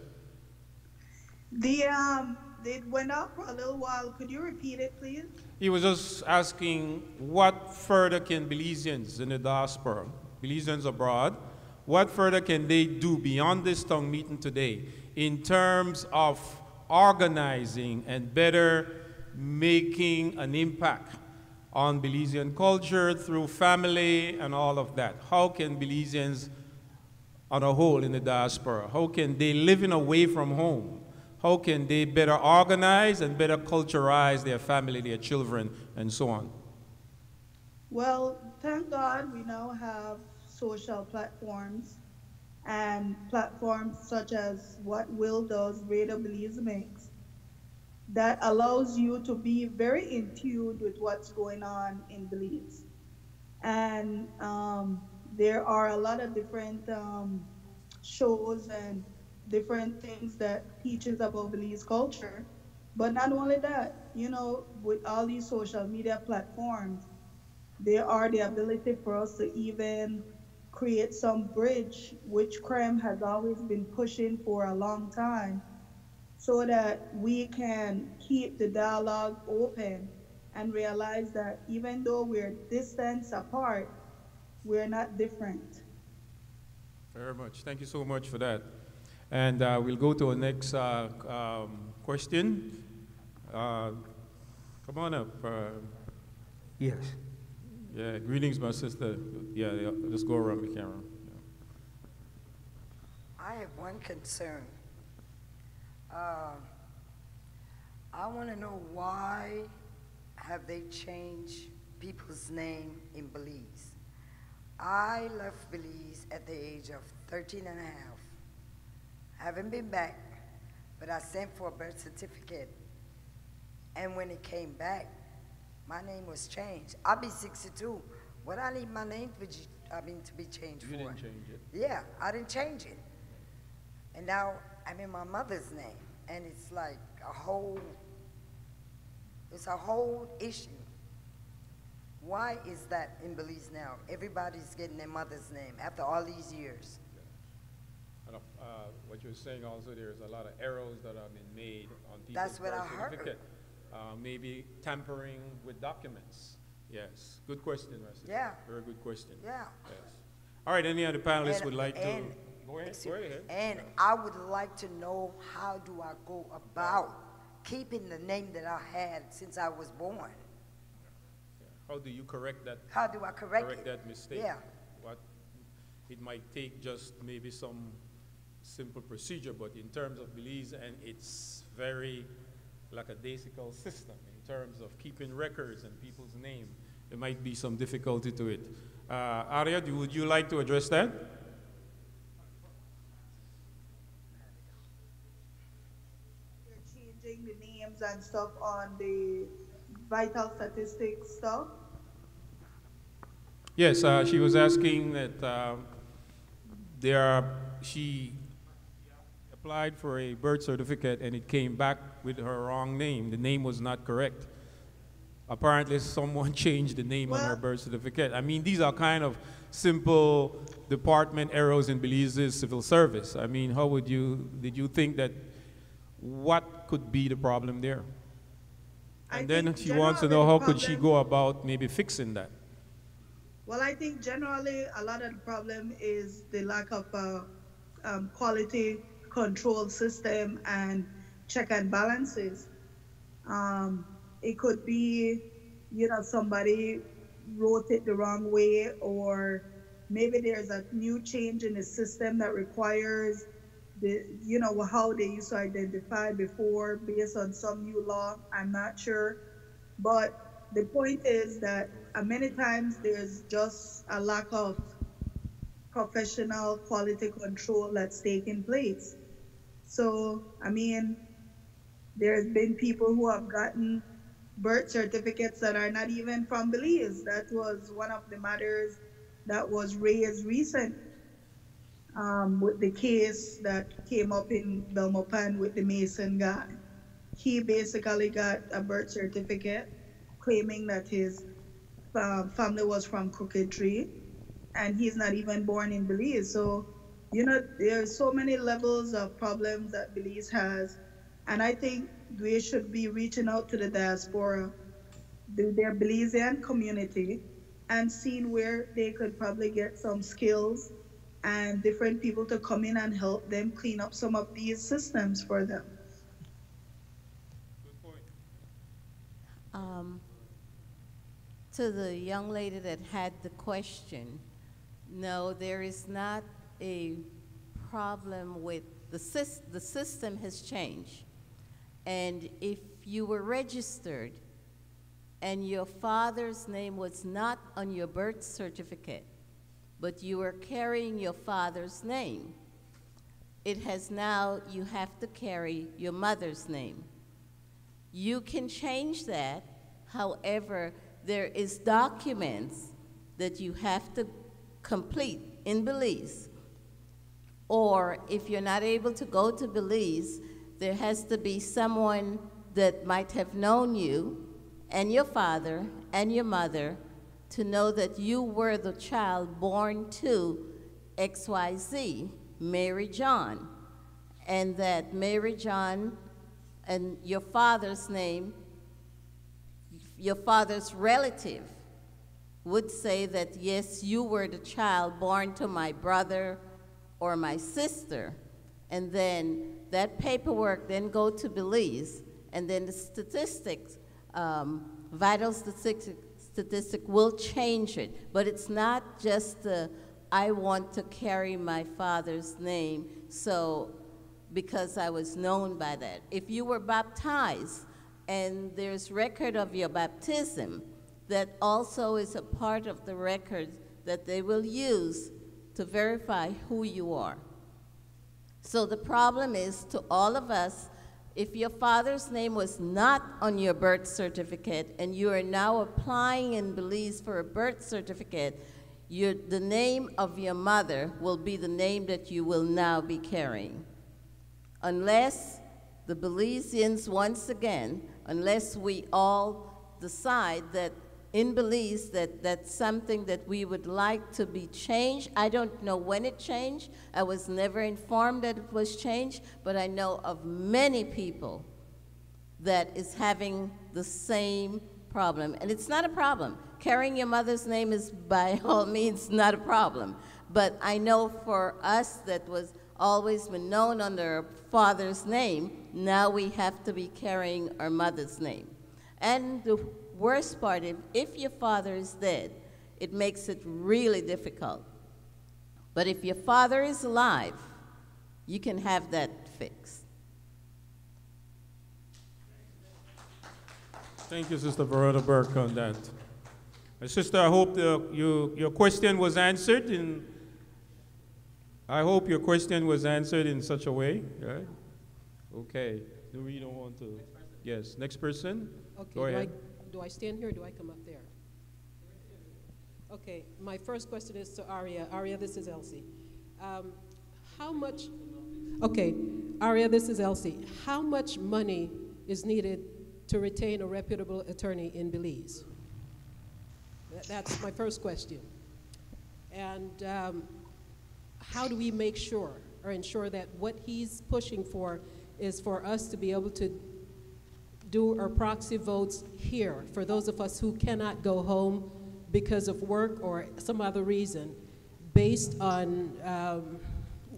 It went up for a little while. Could you repeat it, please? He was just asking what further can Belizeans in the diaspora, Belizeans abroad, what further can they do beyond this tongue meeting today in terms of organizing and better making an impact on Belizean culture through family and all of that? How can Belizeans on a whole in the diaspora, how can they living away from home, how can they better organize and better culturalize their family, their children, and so on? Well, thank God we now have social platforms, and platforms such as what Will does, Radio Belizemix, that allows you to be very in tune with what's going on in Belize. And there are a lot of different shows and different things that teaches about Belize culture. But not only that, you know, with all these social media platforms, there are the ability for us to even create some bridge, which CREM has always been pushing for a long time, so that we can keep the dialogue open and realize that even though we're distance apart, we're not different. Very much. Thank you so much for that. And we'll go to our next question. Come on up. Yes. Yeah, greetings, my sister. Yeah, let's go around the camera. Yeah. I have one concern. I want to know why have they changed people's name in Belize. I left Belize at the age of 13 and a half. Haven't been back, but I sent for a birth certificate. And when it came back, my name was changed. I'll be 62. What I need my name to be changed for? You didn't change it. Yeah, I didn't change it. And now I'm in my mother's name, and it's like it's a whole issue. Why is that in Belize now? Everybody's getting their mother's name after all these years. And, what you're saying also, there's a lot of errors that have been made on people's That's what birth I heard. certificate. Maybe tampering with documents. Yes, good question, my sister. Yeah. Very good question. Yeah. Yes. All right, any other panelists And- would like to? and- Go ahead. And I would like to know, how do I go about keeping the name that I had since I was born? How do you correct that? How do I correct it? that mistake? Yeah. What it might take just maybe some simple procedure, but in terms of Belize, and it's very lackadaisical system in terms of keeping records and people's name, there might be some difficulty to it. Arya, would you like to address that? They're changing the names and stuff on the vital statistics stuff. Yes, she was asking that she applied for a birth certificate and it came back with her wrong name. The name was not correct. apparently someone changed the name on her Well- birth certificate. I mean, these are kind of simple department errors in Belize's civil service. I mean, did you think that, what could be the problem there? I And then think she wants to generally know the how could she problem- go about maybe fixing that. Well, I think generally a lot of the problem is the lack of quality control system and check and balances. It could be, somebody wrote it the wrong way, or maybe there's a new change in the system that requires how they used to identify before based on some new law. I'm not sure. But the point is that many times there's just a lack of professional quality control that's taking place. So, I mean, there's been people who have gotten birth certificates that are not even from Belize. That was one of the matters that was raised recent with the case that came up in Belmopan with the Mason guy. He basically got a birth certificate claiming that his family was from Crooked Tree, and he's not even born in Belize. So, there's so many levels of problems that Belize has, and I think we should be reaching out to the diaspora, their Belizean community, and seeing where they could probably get some skills and different people to come in and help them clean up some of these systems for them. Um, to the young lady that had the question, no, there is not a problem with the system has changed. And if you were registered and your father's name was not on your birth certificate, but you were carrying your father's name, it has now, you have to carry your mother's name. You can change that. However, there is documents that you have to complete in Belize. Or if you're not able to go to Belize, there has to be someone that might have known you and your father and your mother to know that you were the child born to XYZ, Mary John, and that Mary John and your father's name, your father's relative would say that, yes, you were the child born to my brother or my sister, and then that paperwork then go to Belize, and then the statistics, vital statistic will change it. But it's not just I want to carry my father's name, so because I was known by that. If you were baptized and there's record of your baptism, that also is a part of the record that they will use to verify who you are. So the problem is to all of us, if your father's name was not on your birth certificate and you are now applying in Belize for a birth certificate, the name of your mother will be the name that you will now be carrying. Unless the Belizeans, once again, unless we all decide that in Belize that that's something that we would like to be changed. I don't know when it changed. I was never informed that it was changed, but I know of many people that is having the same problem. And it's not a problem. Carrying your mother's name is by all means not a problem. But I know for us that was always been known under our father's name, now we have to be carrying our mother's name. And the worst part, if your father is dead, it makes it really difficult. But if your father is alive, you can have that fixed. Thank you, Sister Verona Burke, on that. Sister, I hope your question was answered in such a way, right? Okay. Do we don't want to? Yes. Next person. Okay. Go ahead. Do I stand here or do I come up there? Okay. My first question is to Aria. Aria, this is Elsie. How much? Okay. Aria, this is Elsie. How much money is needed to retain a reputable attorney in Belize? That's my first question. And how do we make sure or ensure that what he's pushing for is for us to be able to do our proxy votes here for those of us who cannot go home because of work or some other reason based on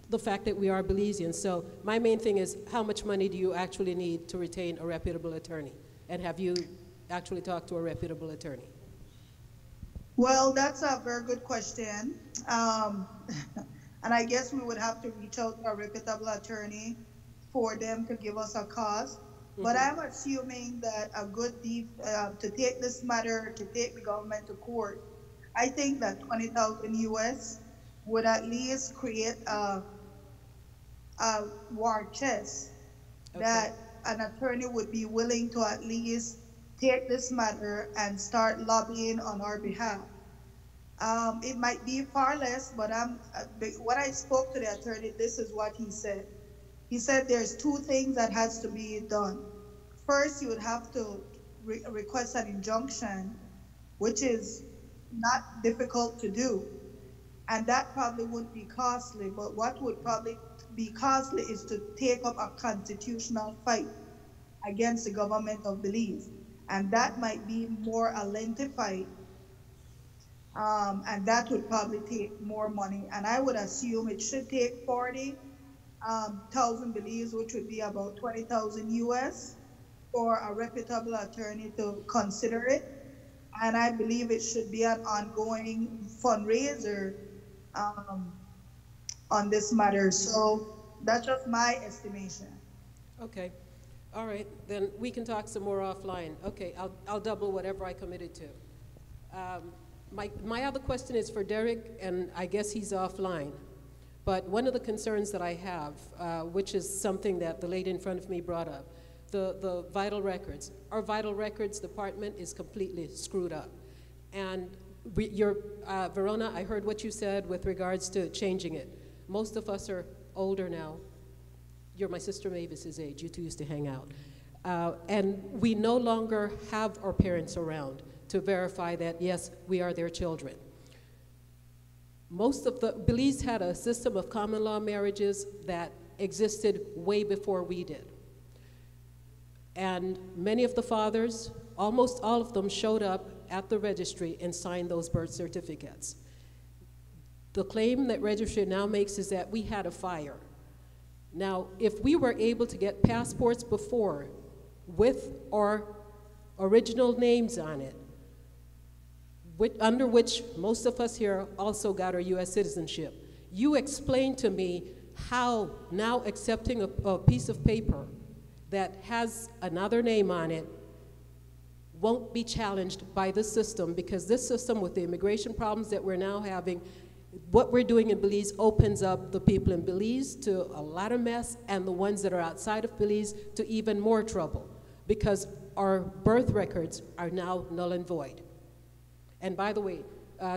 the fact that we are Belizeans. So my main thing is, how much money do you actually need to retain a reputable attorney? And have you actually talked to a reputable attorney? Well, that's a very good question. And I guess we would have to reach out to a reputable attorney for them to give us a cost. But I'm assuming that a good deed to take this matter, to take the government to court, I think that 20,000 US would at least create a war chest that an attorney would be willing to at least take this matter and start lobbying on our behalf. It might be far less, but when I spoke to the attorney, this is what he said. He said there's two things that has to be done. First, you would have to request an injunction, which is not difficult to do. And that probably wouldn't be costly, but what would probably be costly is to take up a constitutional fight against the government of Belize. And that might be more a lengthy fight, and that would probably take more money. And I would assume it should take 40,000 Belize, which would be about 20,000 US, for a reputable attorney to consider it. And I believe it should be an ongoing fundraiser on this matter. So that's just my estimation. Okay. All right. Then we can talk some more offline. Okay. I'll double whatever I committed to. My other question is for Derek, and I guess he's offline. But one of the concerns that I have, which is something that the lady in front of me brought up, the vital records. Our vital records department is completely screwed up. And Verona, I heard what you said with regards to changing it. Most of us are older now. You're my sister Mavis's age. You two used to hang out. And we no longer have our parents around to verify that, yes, we are their children. Belize had a system of common law marriages that existed way before we did. And many of the fathers, almost all of them, showed up at the registry and signed those birth certificates. The claim that registry now makes is that we had a fire. Now, if we were able to get passports before with our original names on it, under which most of us here also got our US citizenship, you explained to me how now accepting a piece of paper that has another name on it won't be challenged by this system, because this system, with the immigration problems that we're now having, what we're doing in Belize opens up the people in Belize to a lot of mess, and the ones that are outside of Belize to even more trouble, because our birth records are now null and void. And by the way,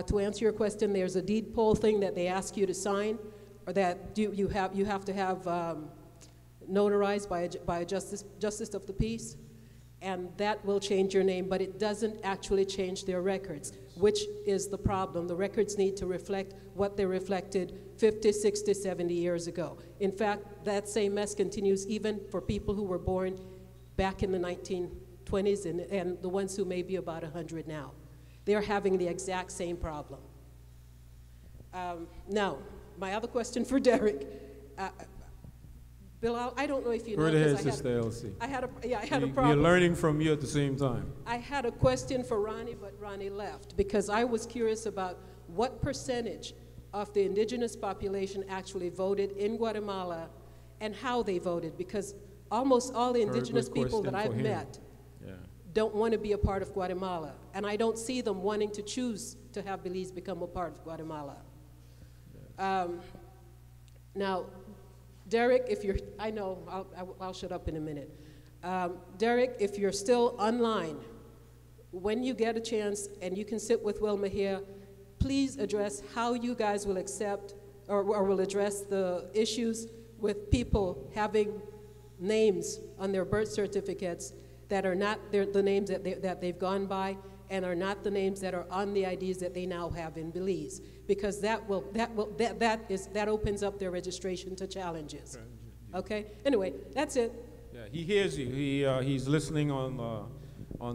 to answer your question, there's a deed poll thing that they ask you to sign, or that you have to have notarized by a justice of the peace, and that will change your name, but it doesn't actually change their records, which is the problem. The records need to reflect what they reflected 50, 60, 70 years ago. In fact, that same mess continues even for people who were born back in the 1920s and the ones who may be about 100 now. They're having the exact same problem. Now, my other question for Derek. Bill, I don't know if you know. Go ahead, Sister Elsie. I had a problem. We're learning from you at the same time. I had a question for Ronnie, but Ronnie left, because I was curious about what percentage of the indigenous population actually voted in Guatemala and how they voted, because almost all the indigenous people that I've met don't want to be a part of Guatemala, and I don't see them wanting to choose to have Belize become a part of Guatemala. Now, Derek, if you're, I know, I'll shut up in a minute. Derek, if you're still online, when you get a chance and you can sit with Wilma here, please address how you guys will accept or will address the issues with people having names on their birth certificates that are not the names that they've gone by and are not the names that are on the IDs that they now have in Belize, because that opens up their registration to challenges. Okay. Anyway, that's it. Yeah, he hears you. He's listening on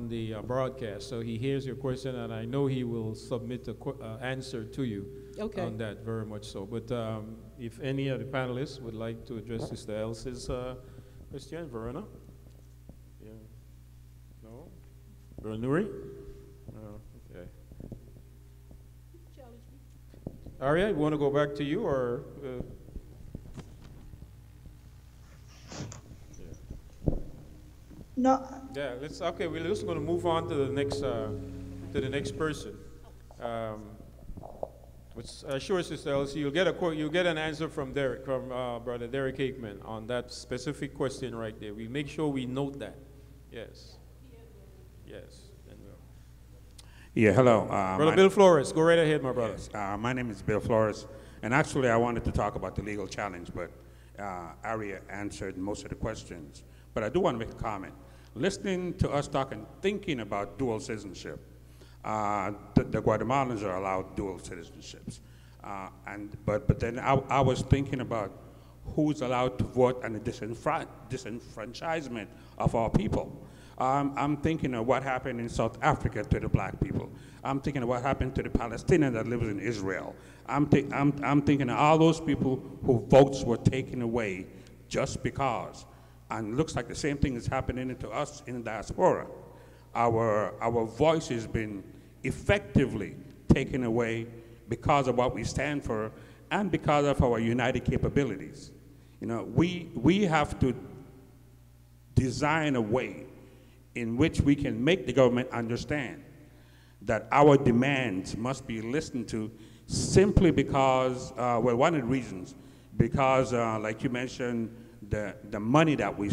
the broadcast, so he hears your question, and I know he will submit an answer to you on that, very much so. But if any of the panelists would like to address Sister Elsa's question, Verona? Yeah. No? Veronuri? No, okay. Aria, you want to go back to you, or? No. Yeah, okay, we're just going to move on to the next person. Sure, Sister Elsie, you'll get an answer from Brother Derek Aikman on that specific question right there. We make sure we note that. Yes. Yes. Yeah, hello. Brother Bill Flores, go right ahead, my brother. Yes, my name is Bill Flores, and actually I wanted to talk about the legal challenge, but Aria answered most of the questions. But I do want to make a comment. Listening to us talking, thinking about dual citizenship, the Guatemalans are allowed dual citizenships. But then I was thinking about who's allowed to vote and the disenfranchisement of our people. I'm thinking of what happened in South Africa to the black people. I'm thinking of what happened to the Palestinian that lives in Israel. I'm thinking of all those people whose votes were taken away just because. And it looks like the same thing is happening to us in the diaspora. Our voice has been effectively taken away because of what we stand for and because of our united capabilities. You know, we have to design a way in which we can make the government understand that our demands must be listened to simply because, well, one of the reasons, because like you mentioned, the money that we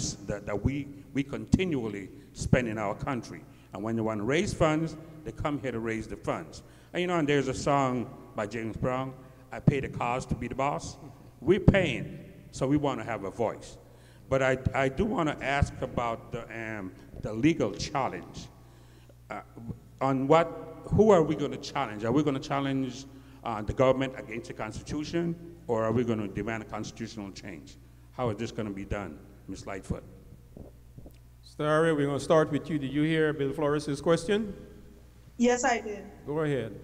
continually spend in our country. And when they want to raise funds, they come here to raise the funds. And you know, and there's a song by James Brown, I pay the cost to be the boss. We're paying, so we want to have a voice. But I do want to ask about the legal challenge. Who are we going to challenge? Are we going to challenge the government against the Constitution, or are we going to demand a constitutional change? How is this going to be done, Ms. Lightfoot? Starry, we're going to start with you. Did you hear Bill Flores' question? Yes, I did. Go ahead.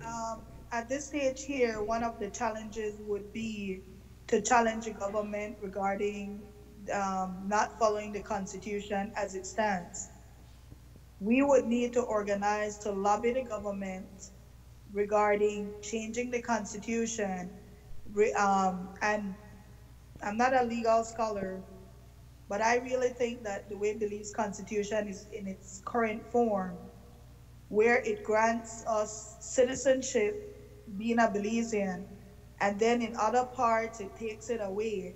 At this stage here, one of the challenges would be to challenge the government regarding not following the Constitution as it stands. We would need to organize to lobby the government regarding changing the Constitution. And I'm not a legal scholar, but I really think that the way Belize's Constitution is in its current form, where it grants us citizenship, being a Belizean, and then in other parts it takes it away,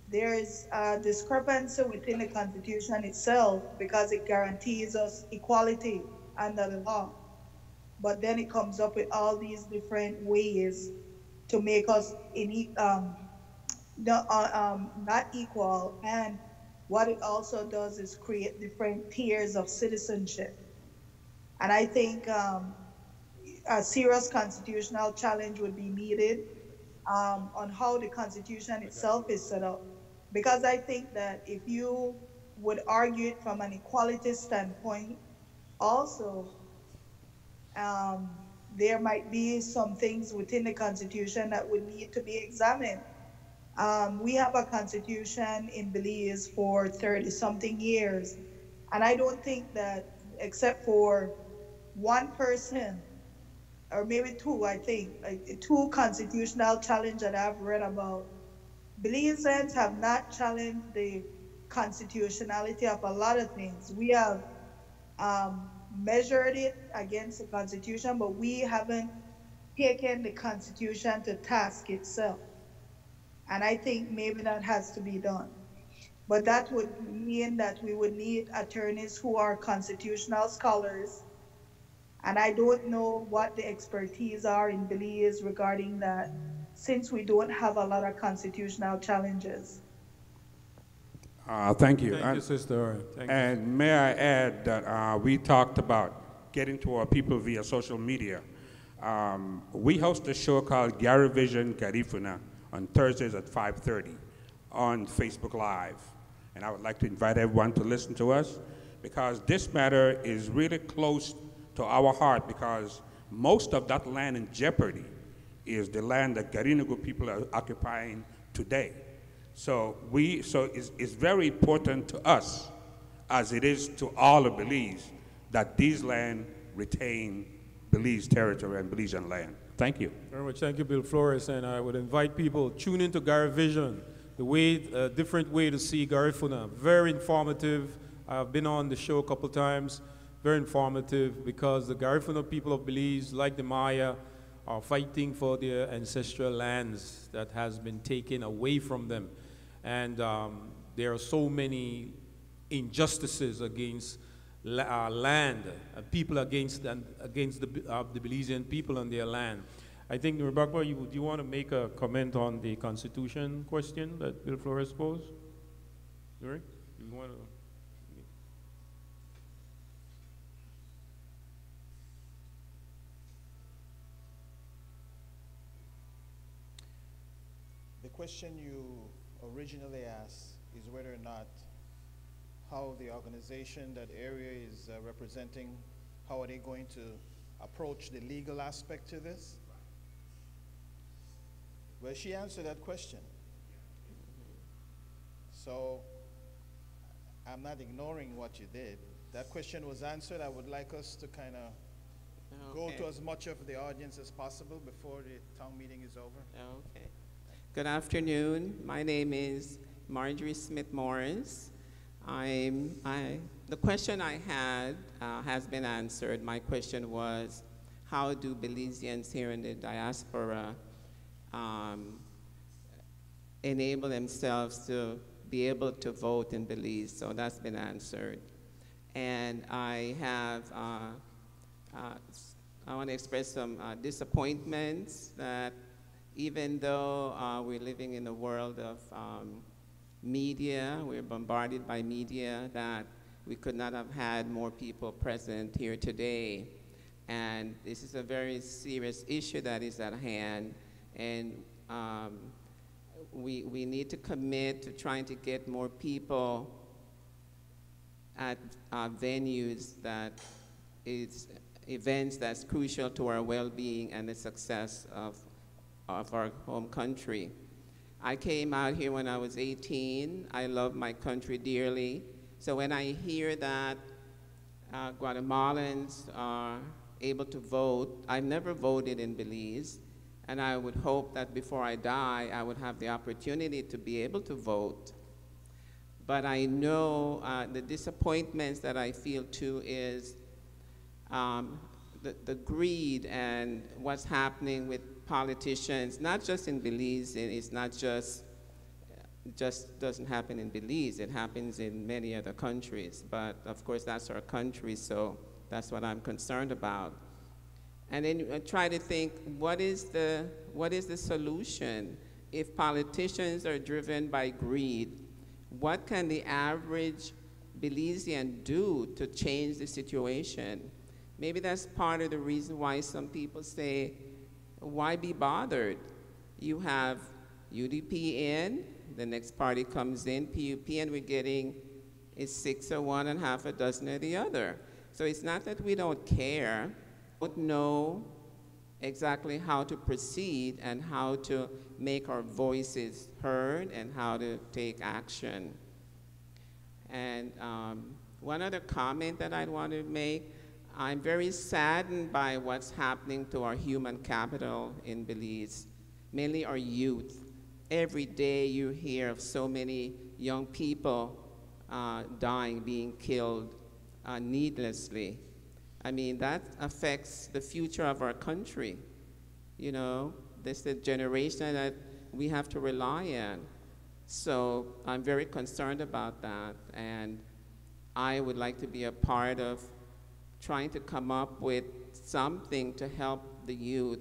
there is a discrepancy within the Constitution itself because it guarantees us equality under the law. But then it comes up with all these different ways to make us not equal, and what it also does is create different tiers of citizenship. And I think a serious constitutional challenge would be needed on how the Constitution itself is set up. Because I think that if you would argue it from an equality standpoint, also there might be some things within the Constitution that would need to be examined. We have a constitution in Belize for 30-something years, and I don't think that, except for one person, or maybe two, I think, two constitutional challenges that I've read about, Belizeans have not challenged the constitutionality of a lot of things. We have measured it against the Constitution, but we haven't taken the Constitution to task itself. And I think maybe that has to be done. But that would mean that we would need attorneys who are constitutional scholars. And I don't know what the expertise are in Belize regarding that, since we don't have a lot of constitutional challenges. Thank you. Thank you, Sister. Thank you. And may I add that we talked about getting to our people via social media. We host a show called Gary Vision Garifuna on Thursdays at 5:30 on Facebook Live. And I would like to invite everyone to listen to us because this matter is really close to our heart because most of that land in jeopardy is the land that Garinagu people are occupying today. So it's very important to us, as it is to all of Belize, that these land retain Belize territory and Belizean land. Thank you. Very much. Thank you, Bill Flores. And I would invite people to tune into Gary Vision, different way to see Garifuna. Very informative. I've been on the show a couple times. Very informative because the Garifuna people of Belize, like the Maya, are fighting for their ancestral lands that has been taken away from them. And there are so many injustices against land, people against the Belizean people and their land. I think, Rebecca, do you want to make a comment on the Constitution question that Bill Flores posed? Rick, you want to? The question you originally asked is whether or not how the organization that area is representing, how are they going to approach the legal aspect to this? Well, she answered that question. So I'm not ignoring what you did. That question was answered. I would like us to kind of go to as much of the audience as possible before the town meeting is over. Okay. Good afternoon. My name is Marjorie Smith Morris. The question I had has been answered. My question was, how do Belizeans here in the diaspora enable themselves to be able to vote in Belize? So that's been answered. And I have, I want to express some disappointments that even though we're living in a world of media, we're bombarded by media, that we could not have had more people present here today. And this is a very serious issue that is at hand. And we need to commit to trying to get more people at venues that is events that's crucial to our well-being and the success of our home country. I came out here when I was 18. I love my country dearly. So when I hear that Guatemalans are able to vote, I've never voted in Belize, and I would hope that before I die, I would have the opportunity to be able to vote. But I know the disappointments that I feel too is the greed and what's happening with politicians, not just in Belize. It's not just doesn't happen in Belize. It happens in many other countries. But of course, that's our country, so that's what I'm concerned about. And then I try to think, what is the solution? If politicians are driven by greed, what can the average Belizean do to change the situation? Maybe that's part of the reason why some people say, why be bothered? You have UDP in, the next party comes in, PUP, and we're getting is 6 or 1 and half a dozen of the other. So it's not that we don't care, we don't know exactly how to proceed and how to make our voices heard and how to take action. And one other comment that I'd want to make, I'm very saddened by what's happening to our human capital in Belize, mainly our youth. Every day you hear of so many young people dying, being killed needlessly. I mean, that affects the future of our country. You know, this is the generation that we have to rely on. So I'm very concerned about that, and I would like to be a part of trying to come up with something to help the youth.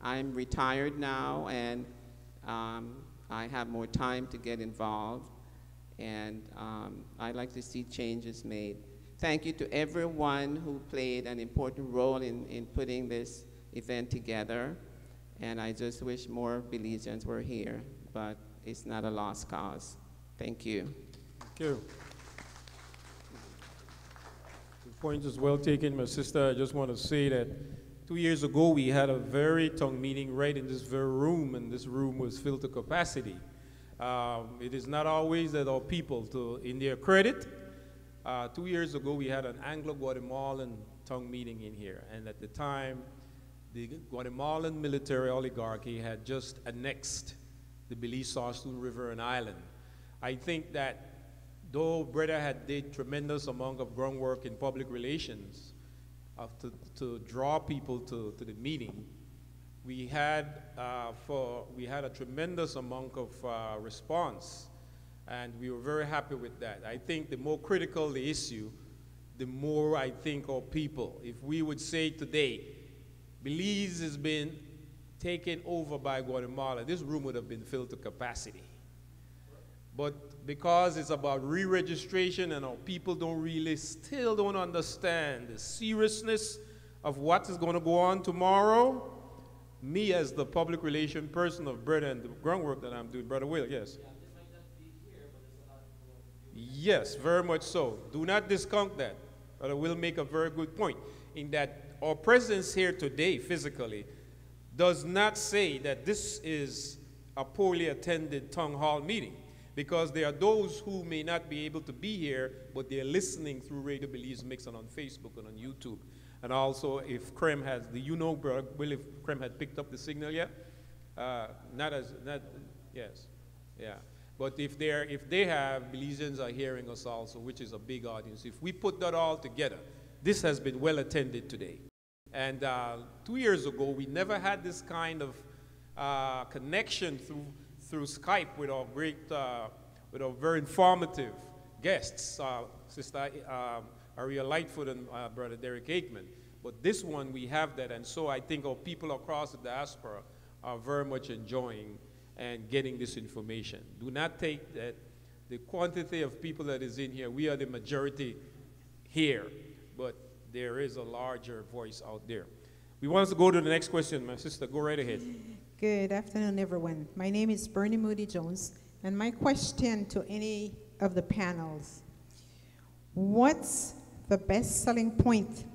I'm retired now, and I have more time to get involved And I'd like to see changes made. Thank you to everyone who played an important role in putting this event together. And I just wish more Belizeans were here, but it's not a lost cause. Thank you. Thank you. The point is well taken, my sister. I just want to say that 2 years ago, we had a very tongue meeting right in this very room, and this room was filled to capacity. It is not always that our people, in their credit, 2 years ago, we had an Anglo-Guatemalan tongue meeting in here, and at the time, the Guatemalan military oligarchy had just annexed the Belize-Sarsoon River and Island. I think that though Brother had did tremendous amount of groundwork in public relations to draw people to the meeting, we had a tremendous amount of response, and we were very happy with that. I think the more critical the issue, the more I think our people, if we would say today, Belize has been taken over by Guatemala, this room would have been filled to capacity. But because it's about re-registration and our people still don't understand the seriousness of what is going to go on tomorrow, me as the public relation person of Brother and the groundwork that I'm doing, Brother Will, yes. Yeah, this might not be here, but there's a lot of people. Yes, very much so. Do not discount that. Brother Will make a very good point in that our presence here today physically does not say that this is a poorly attended town hall meeting, because there are those who may not be able to be here, but they're listening through Radio Belizemix and on Facebook and on YouTube. And also, if Krem has, do you know, Will, if Krem had picked up the signal yet? Yes, yeah. But if they have, Belizeans are hearing us also, which is a big audience. If we put that all together, this has been well attended today. And 2 years ago, we never had this kind of connection through Skype with our very informative guests, Sister Aria Lightfoot and Brother Derek Aikman. But this one, we have that, and so I think our people across the diaspora are very much enjoying and getting this information. Do not take that the quantity of people that is in here, we are the majority here, but there is a larger voice out there. We want to go to the next question. My sister, go right ahead. Good afternoon, everyone. My name is Bernie Moody Jones, and my question to any of the panels, what's the best selling point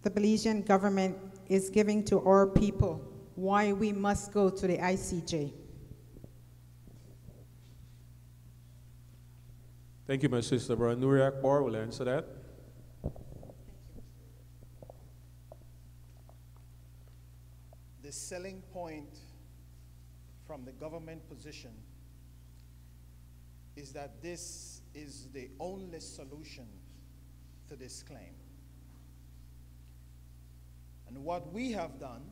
the Belizean government is giving to our people why we must go to the ICJ? Thank you, my sister. Brother Nuri Akbar will answer that. The selling point from the government position is that this is the only solution to this claim. And what we have done,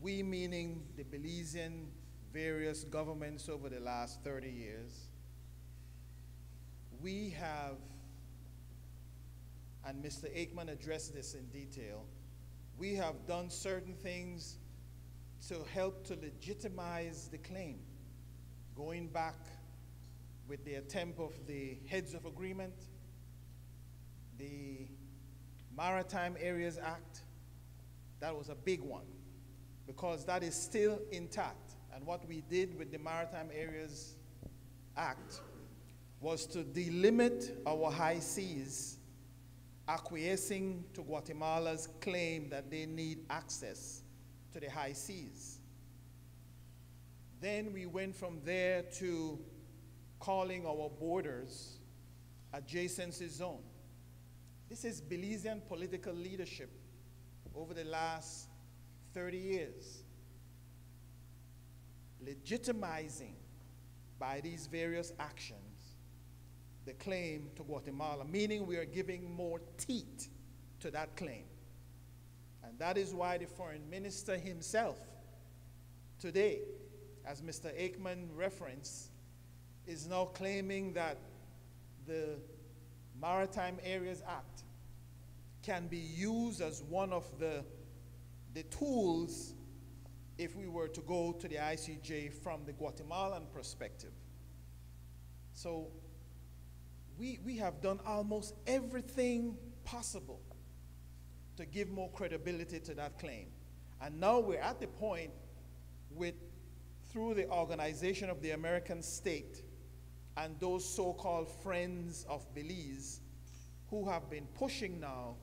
we meaning the Belizean various governments over the last 30 years, we have, and Mr. Aikman addressed this in detail, we have done certain things to help to legitimize the claim, going back with the attempt of the Heads of Agreement, the Maritime Areas Act. That was a big one, because that is still intact. And what we did with the Maritime Areas Act was to delimit our high seas, acquiescing to Guatemala's claim that they need access to the high seas. Then we went from there to calling our borders adjacency zone. This is Belizean political leadership over the last 30 years, legitimizing by these various actions the claim to Guatemala, meaning we are giving more teeth to that claim. And that is why the foreign minister himself today, as Mr. Aikman referenced, is now claiming that the Maritime Areas Act can be used as one of the tools if we were to go to the ICJ from the Guatemalan perspective. So we have done almost everything possible to give more credibility to that claim. And now we're at the point through the Organization of the American State and those so-called friends of Belize who have been pushing now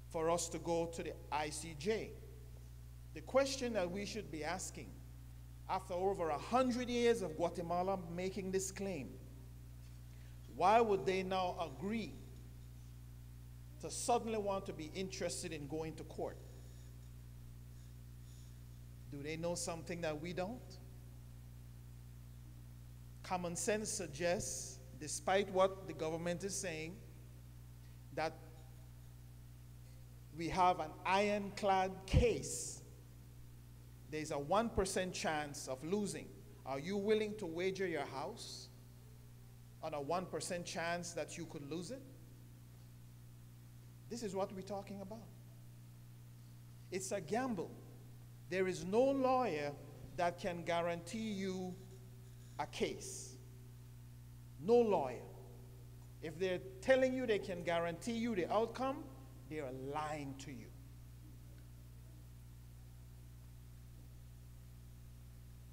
for us to go to the ICJ. The question that we should be asking, after over 100 years of Guatemala making this claim, why would they now agree to suddenly want to be interested in going to court? Do they know something that we don't? Common sense suggests, despite what the government is saying, that we have an ironclad case. There's a 1% chance of losing. Are you willing to wager your house on a 1% chance that you could lose it? This is what we're talking about. It's a gamble. There is no lawyer that can guarantee you a case. No lawyer. If they're telling you they can guarantee you the outcome, they are lying to you.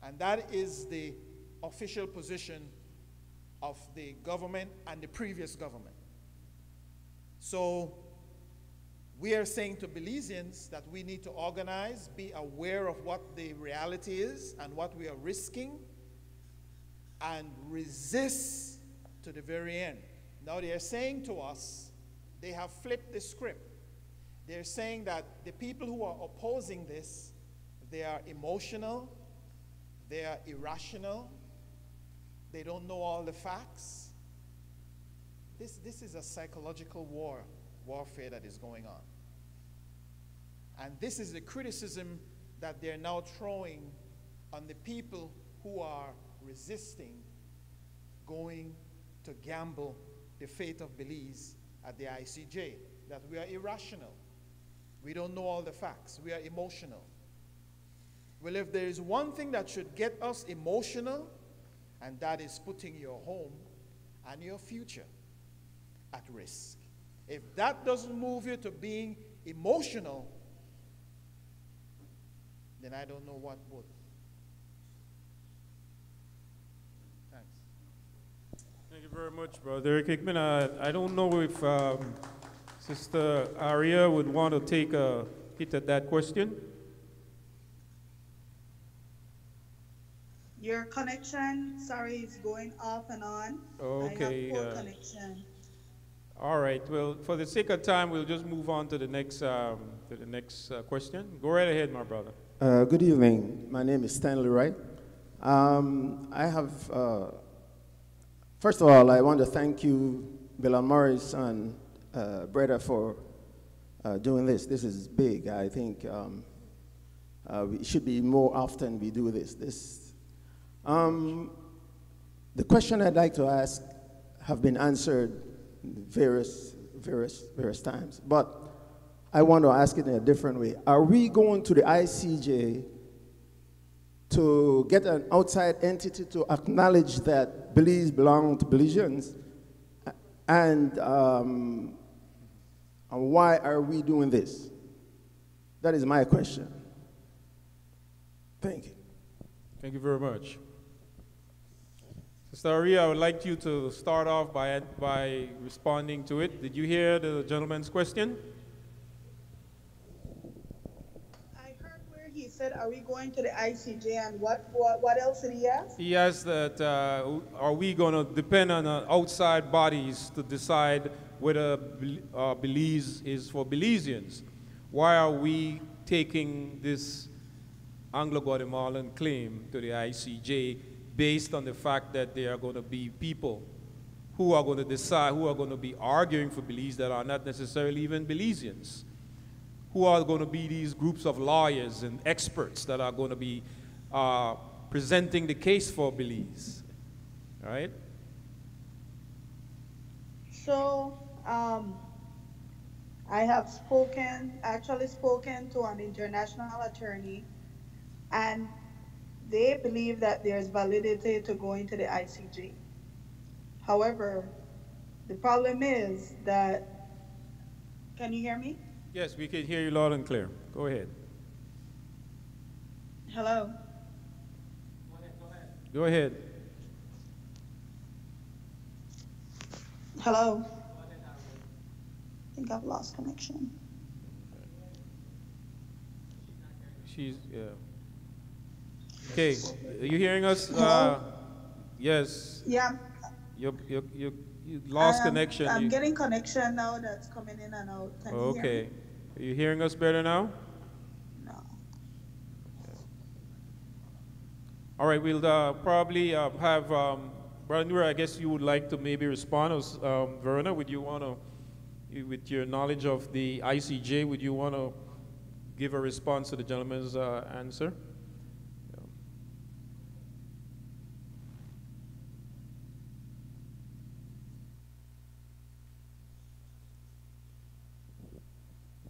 And that is the official position of the government and the previous government. So we are saying to Belizeans that we need to organize, be aware of what the reality is and what we are risking, and resist to the very end. Now they are saying to us, they have flipped the script. They're saying that the people who are opposing this, they are emotional, they are irrational, they don't know all the facts. This is a psychological warfare that is going on. And this is the criticism that they're now throwing on the people who are resisting going to gamble the fate of Belize at the ICJ, that we are irrational. We don't know all the facts. We are emotional. Well, if there is one thing that should get us emotional, and that is putting your home and your future at risk. If that doesn't move you to being emotional, then I don't know what would. Thanks. Thank you very much, Brother Eric Hickman. I don't know if Sister Aria would want to take a hit at that question. Your connection, sorry, is going off and on. Okay. I have poor connection. All right. Well, for the sake of time, we'll just move on to the next question. Go right ahead, my brother. Good evening. My name is Stanley Wright. I have, first of all, I want to thank you, Bill Morris and Breda, for doing this. This is big. I think we should be more often we do this. The question I'd like to ask have been answered various times, but I want to ask it in a different way. Are we going to the ICJ to get an outside entity to acknowledge that Belize belongs to Belizeans? And why are we doing this? That is my question. Thank you. Thank you very much. Sister Aria, I would like you to start off by responding to it. Did you hear the gentleman's question? I heard where he said, are we going to the ICJ, and what else did he ask? He asked that, are we going to depend on outside bodies to decide whether Belize is for Belizeans? Why are we taking this Anglo-Guatemalan claim to the ICJ based on the fact that there are going to be people who are going to decide, who are going to be arguing for Belize that are not necessarily even Belizeans? Who are going to be these groups of lawyers and experts that are going to be presenting the case for Belize? All right? So, I have actually spoken to an international attorney, and they believe that there's validity to going to the ICJ. However, the problem is that, can you hear me? Yes, we can hear you loud and clear. Go ahead. Hello? Go ahead. Hello? I think I've lost connection. She's, yeah. Okay, are you hearing us? Yes. Yeah. You lost connection. I'm getting connection now that's coming in and out. Can you hear Okay. me? Are you hearing us better now? No. All right, we'll probably have, Brother Noor, I guess you would like to maybe respond. Verona, would you want to, with your knowledge of the ICJ, would you want to give a response to the gentleman's answer?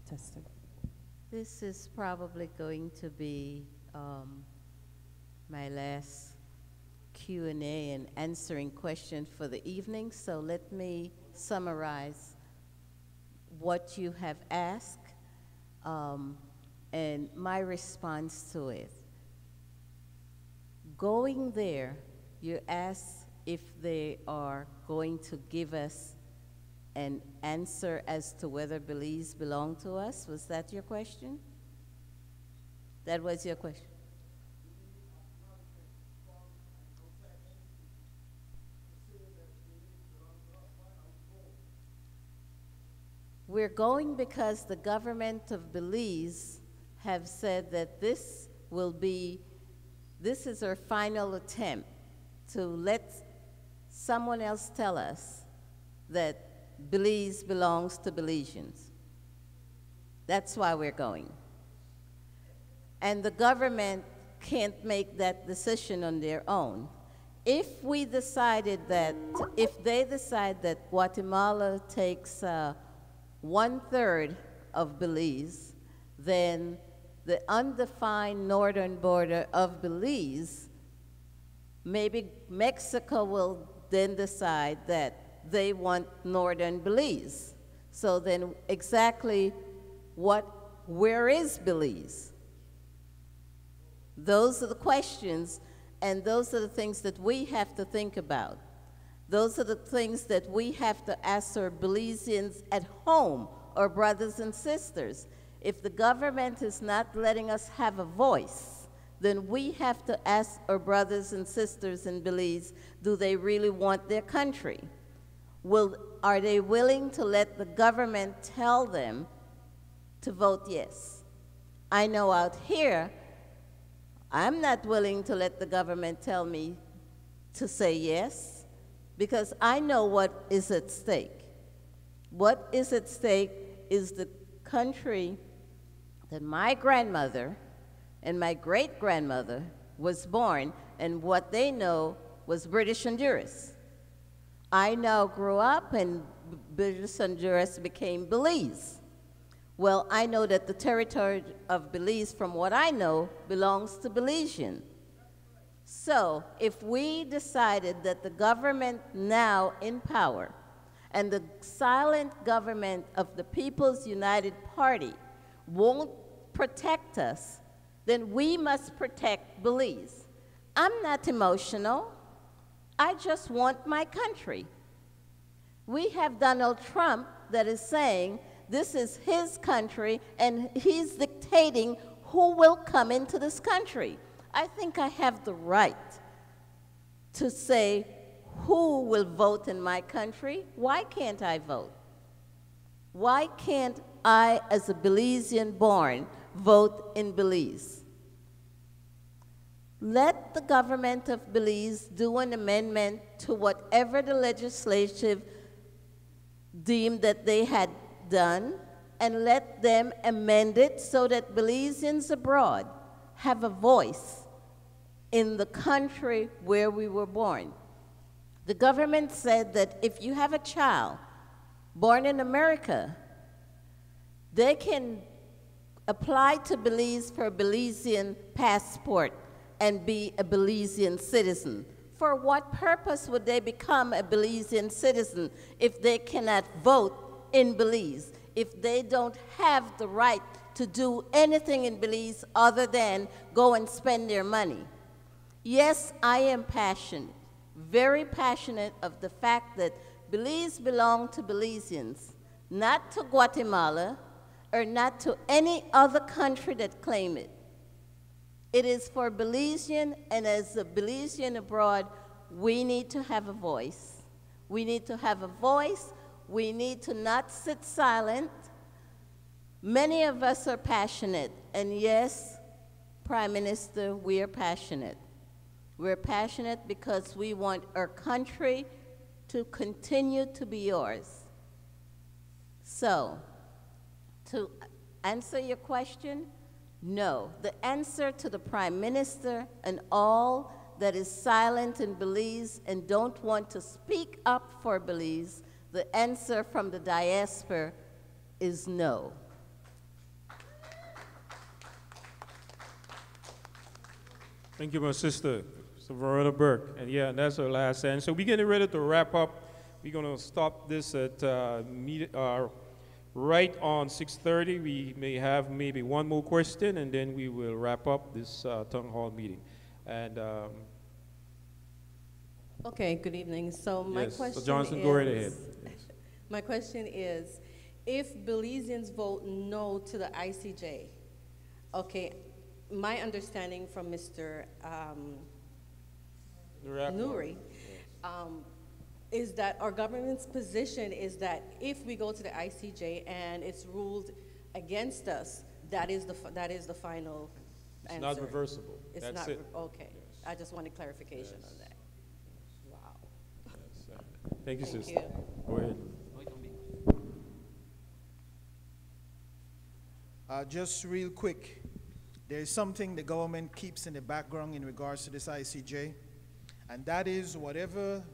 Testing. This is probably going to be my last Q&A and answering question for the evening, so let me summarize what you have asked and my response to it. Going there, you asked if they are going to give us an answer as to whether Belize belong to us. Was that your question? That was your question. We're going because the government of Belize have said that this is our final attempt to let someone else tell us that Belize belongs to Belizeans. That's why we're going. And the government can't make that decision on their own. If they decide that Guatemala takes 1/3 of Belize, then the undefined northern border of Belize, maybe Mexico will then decide that they want northern Belize. So then exactly where is Belize? Those are the questions, and those are the things that we have to think about. Those are the things that we have to ask our Belizeans at home, our brothers and sisters. If the government is not letting us have a voice, then we have to ask our brothers and sisters in Belize, do they really want their country? Are they willing to let the government tell them to vote yes? I know out here, I'm not willing to let the government tell me to say yes, because I know what is at stake. What is at stake is the country that my grandmother and my great-grandmother was born, and what they know was British Honduras. I now grew up and British Honduras became Belize. Well, I know that the territory of Belize, from what I know, belongs to Belizean. So if we decided that the government now in power and the silent government of the People's United Party won't protect us, then we must protect Belize. I'm not emotional. I just want my country. We have Donald Trump that is saying this is his country and he's dictating who will come into this country. I think I have the right to say who will vote in my country. Why can't I vote? Why can't I, as a Belizean born, vote in Belize? Let the government of Belize do an amendment to whatever the legislative deemed that they had done, and let them amend it so that Belizeans abroad have a voice in the country where we were born. The government said that if you have a child born in America, they can apply to Belize for a Belizean passport and be a Belizean citizen For what purpose would they become a Belizean citizen if they cannot vote in Belize, if they don't have the right to do anything in Belize other than go and spend their money? Yes, I am passionate, very passionate of the fact that Belize belongs to Belizeans, not to Guatemala or not to any other country that claim it. It is for Belizean, and as a Belizean abroad, we need to have a voice. We need to have a voice. We need to not sit silent. Many of us are passionate, and yes, Prime Minister, we are passionate. We're passionate because we want our country to continue to be yours. So, to answer your question, no. The answer to the Prime Minister and all that is silent in Belize and don't want to speak up for Belize, the answer from the diaspora is no. Thank you, my sister, Verona Burke. And yeah, that's our last answer. We're getting ready to wrap up. We're going to stop this at right on 6:30. We may have maybe one more question, and then we will wrap up this town hall meeting. And okay, good evening. So my yes, question so Johnson, is, go right ahead. Yes. My question is, if Belizeans vote no to the ICJ, okay, my understanding from Mr. Nuri is that our government's position is that if we go to the ICJ and it's ruled against us, that is the final answer. It's not reversible. It's That's not it. Okay. Yes. I just wanted clarification Yes. on that. Wow. Yes, thank you, Thank sister. you. Go ahead. Just real quick, there is something the government keeps in the background in regards to this ICJ, and that is whatever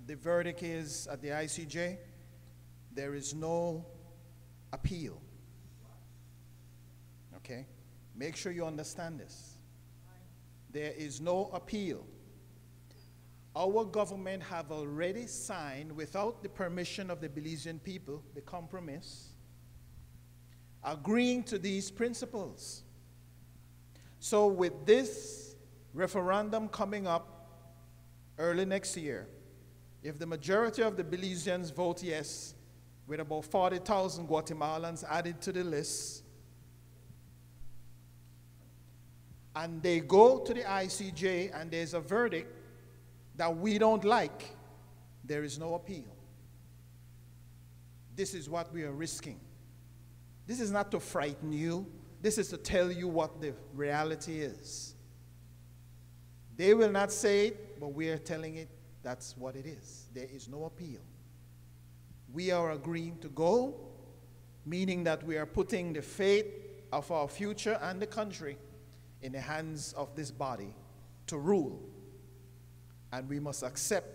the verdict is at the ICJ, there is no appeal. Okay? Make sure you understand this. There is no appeal. Our government have already signed, without the permission of the Belizean people, the compromise, agreeing to these principles. So with this referendum coming up early next year, if the majority of the Belizeans vote yes, with about 40,000 Guatemalans added to the list, and they go to the ICJ and there's a verdict that we don't like, there is no appeal. This is what we are risking. This is not to frighten you. This is to tell you what the reality is. They will not say it, but we are telling it. That's what it is. There is no appeal. We are agreeing to go, meaning that we are putting the fate of our future and the country in the hands of this body to rule. And we must accept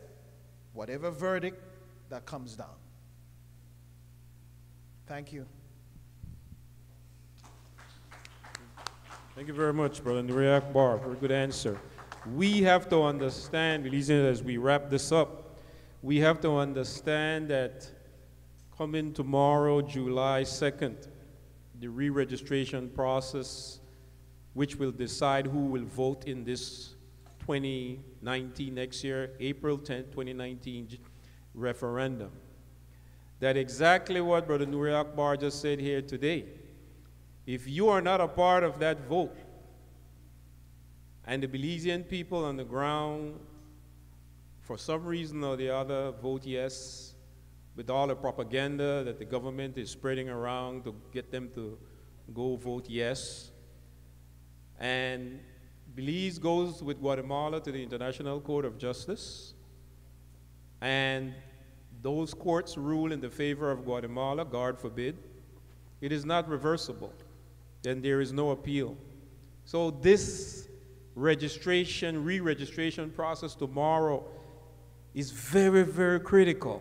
whatever verdict that comes down. Thank you. Thank you very much, Brother Nuri Akbar. Very good answer. We have to understand, Belizeans, as we wrap this up, we have to understand that coming tomorrow, July 2nd, the re-registration process, which will decide who will vote in this 2019 next year, April 10th, 2019 referendum. That exactly what Brother Nuri Akbar just said here today. If you are not a part of that vote, and the Belizean people on the ground, for some reason or the other, vote yes, with all the propaganda that the government is spreading around to get them to go vote yes, and Belize goes with Guatemala to the International Court of Justice, and those courts rule in the favor of Guatemala, God forbid, it is not reversible. Then there is no appeal. So this registration, re-registration process tomorrow is very, very critical,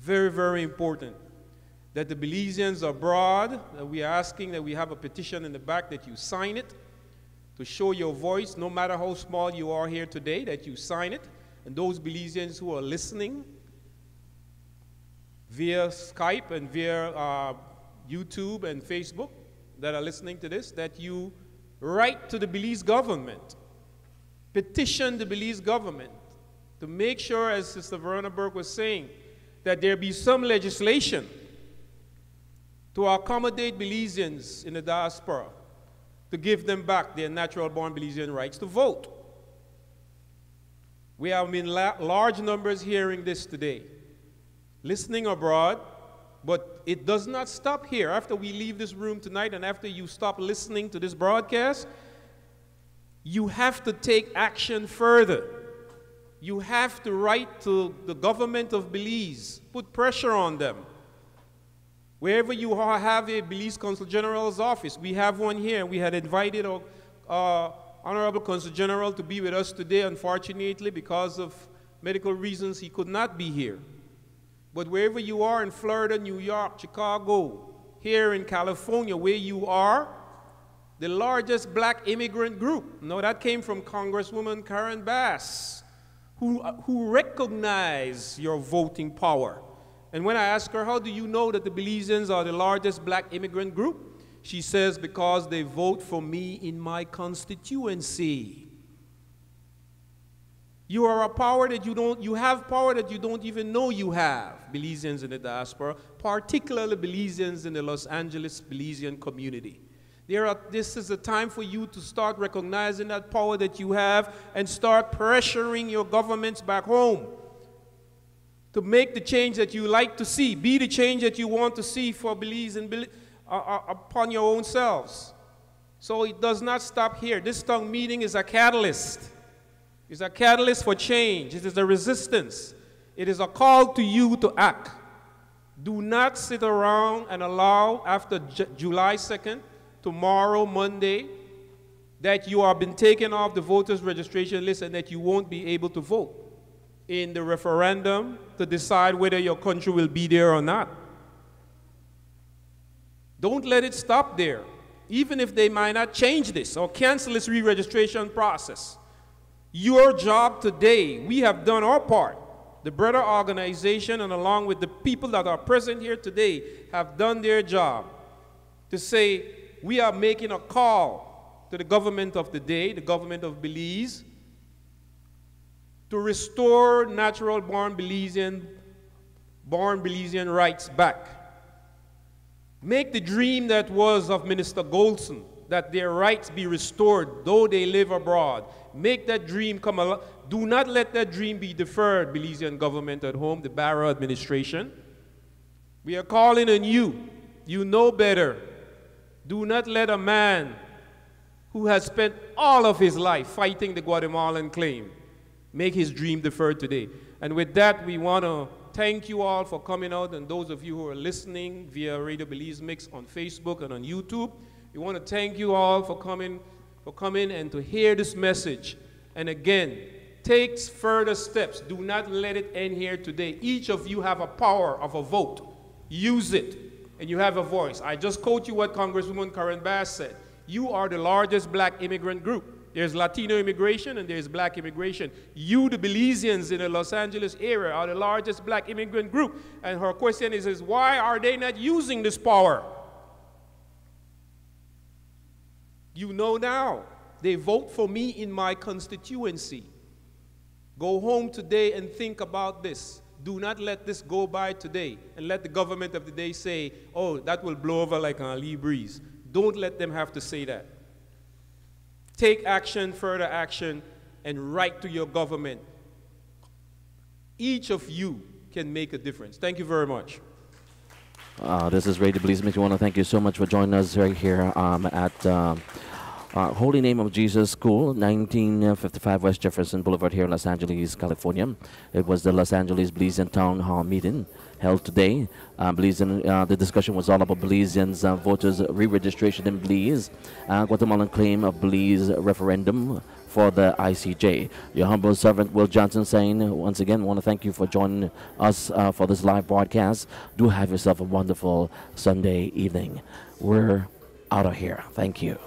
very, very important. That the Belizeans abroad, that we are asking that we have a petition in the back that you sign it to show your voice, no matter how small you are here today, that you sign it, And those Belizeans who are listening via Skype and via YouTube and Facebook that are listening to this, that you write to the Belize government, petition the Belize government to make sure, as Sister Verona Burke was saying, that there be some legislation to accommodate Belizeans in the diaspora, to give them back their natural-born Belizean rights to vote. We have been large numbers hearing this today, listening abroad, but it does not stop here. After we leave this room tonight and after you stop listening to this broadcast, you have to take action further. You have to write to the government of Belize, put pressure on them. Wherever you have a Belize Consul General's office, we have one here. We had invited our Honorable Consul General to be with us today. Unfortunately, because of medical reasons, he could not be here. But wherever you are in Florida, New York, Chicago, here in California, where you are, the largest black immigrant group, no, that came from Congresswoman Karen Bass, who recognize your voting power. And when I ask her, how do you know that the Belizeans are the largest black immigrant group? She says, because they vote for me in my constituency. You are a power that you have power that you don't even know you have, Belizeans in the diaspora, particularly Belizeans in the Los Angeles Belizean community. This is a time for you to start recognizing that power that you have and start pressuring your governments back home to make the change that you like to see. Be the change that you want to see for Belize and upon your own selves. So it does not stop here. This town meeting is a catalyst. It's a catalyst for change. It is a resistance. It is a call to you to act. Do not sit around and allow after July 2nd, tomorrow, Monday, that you have been taken off the voters registration list and that you won't be able to vote in the referendum to decide whether your country will be there or not. Don't let it stop there. Even if they might not change this or cancel this re-registration process. Your job today, we have done our part. The brother organization and along with the people that are present here today have done their job to say, we are making a call to the government of the day, the government of Belize, to restore natural-born Belizean rights back. Make the dream that was of Minister Goldson, that their rights be restored, though they live abroad. Make that dream come along. Do not let that dream be deferred, Belizean government at home, the Barrow administration. We are calling on you. You know better. Do not let a man who has spent all of his life fighting the Guatemalan claim make his dream deferred today. And with that, we want to thank you all for coming out, and those of you who are listening via Radio Belizemix on Facebook and on YouTube. We want to thank you all for coming and to hear this message. And again, take further steps. Do not let it end here today. Each of you have a power of a vote. Use it. And you have a voice. I just quote you what Congresswoman Karen Bass said. You are the largest black immigrant group. There's Latino immigration and there's black immigration. You, the Belizeans in the Los Angeles area, are the largest black immigrant group. And her question is why are they not using this power? You know now. They vote for me in my constituency. Go home today and think about this. Do not let this go by today and let the government of the day say, oh, that will blow over like a lee breeze. Don't let them have to say that. Take action, further action, and write to your government. Each of you can make a difference. Thank you very much. This is Radio Belizemix. We want to thank you so much for joining us right here at Holy Name of Jesus School, 1955 West Jefferson Boulevard here in Los Angeles, California. It was the Los Angeles Belizean Town Hall meeting held today. The discussion was all about Belizeans voters re-registration in Belize, Guatemalan claim of Belize referendum for the ICJ. Your humble servant, Will Johnson, saying, once again, want to thank you for joining us for this live broadcast. Do have yourself a wonderful Sunday evening. We're out of here. Thank you.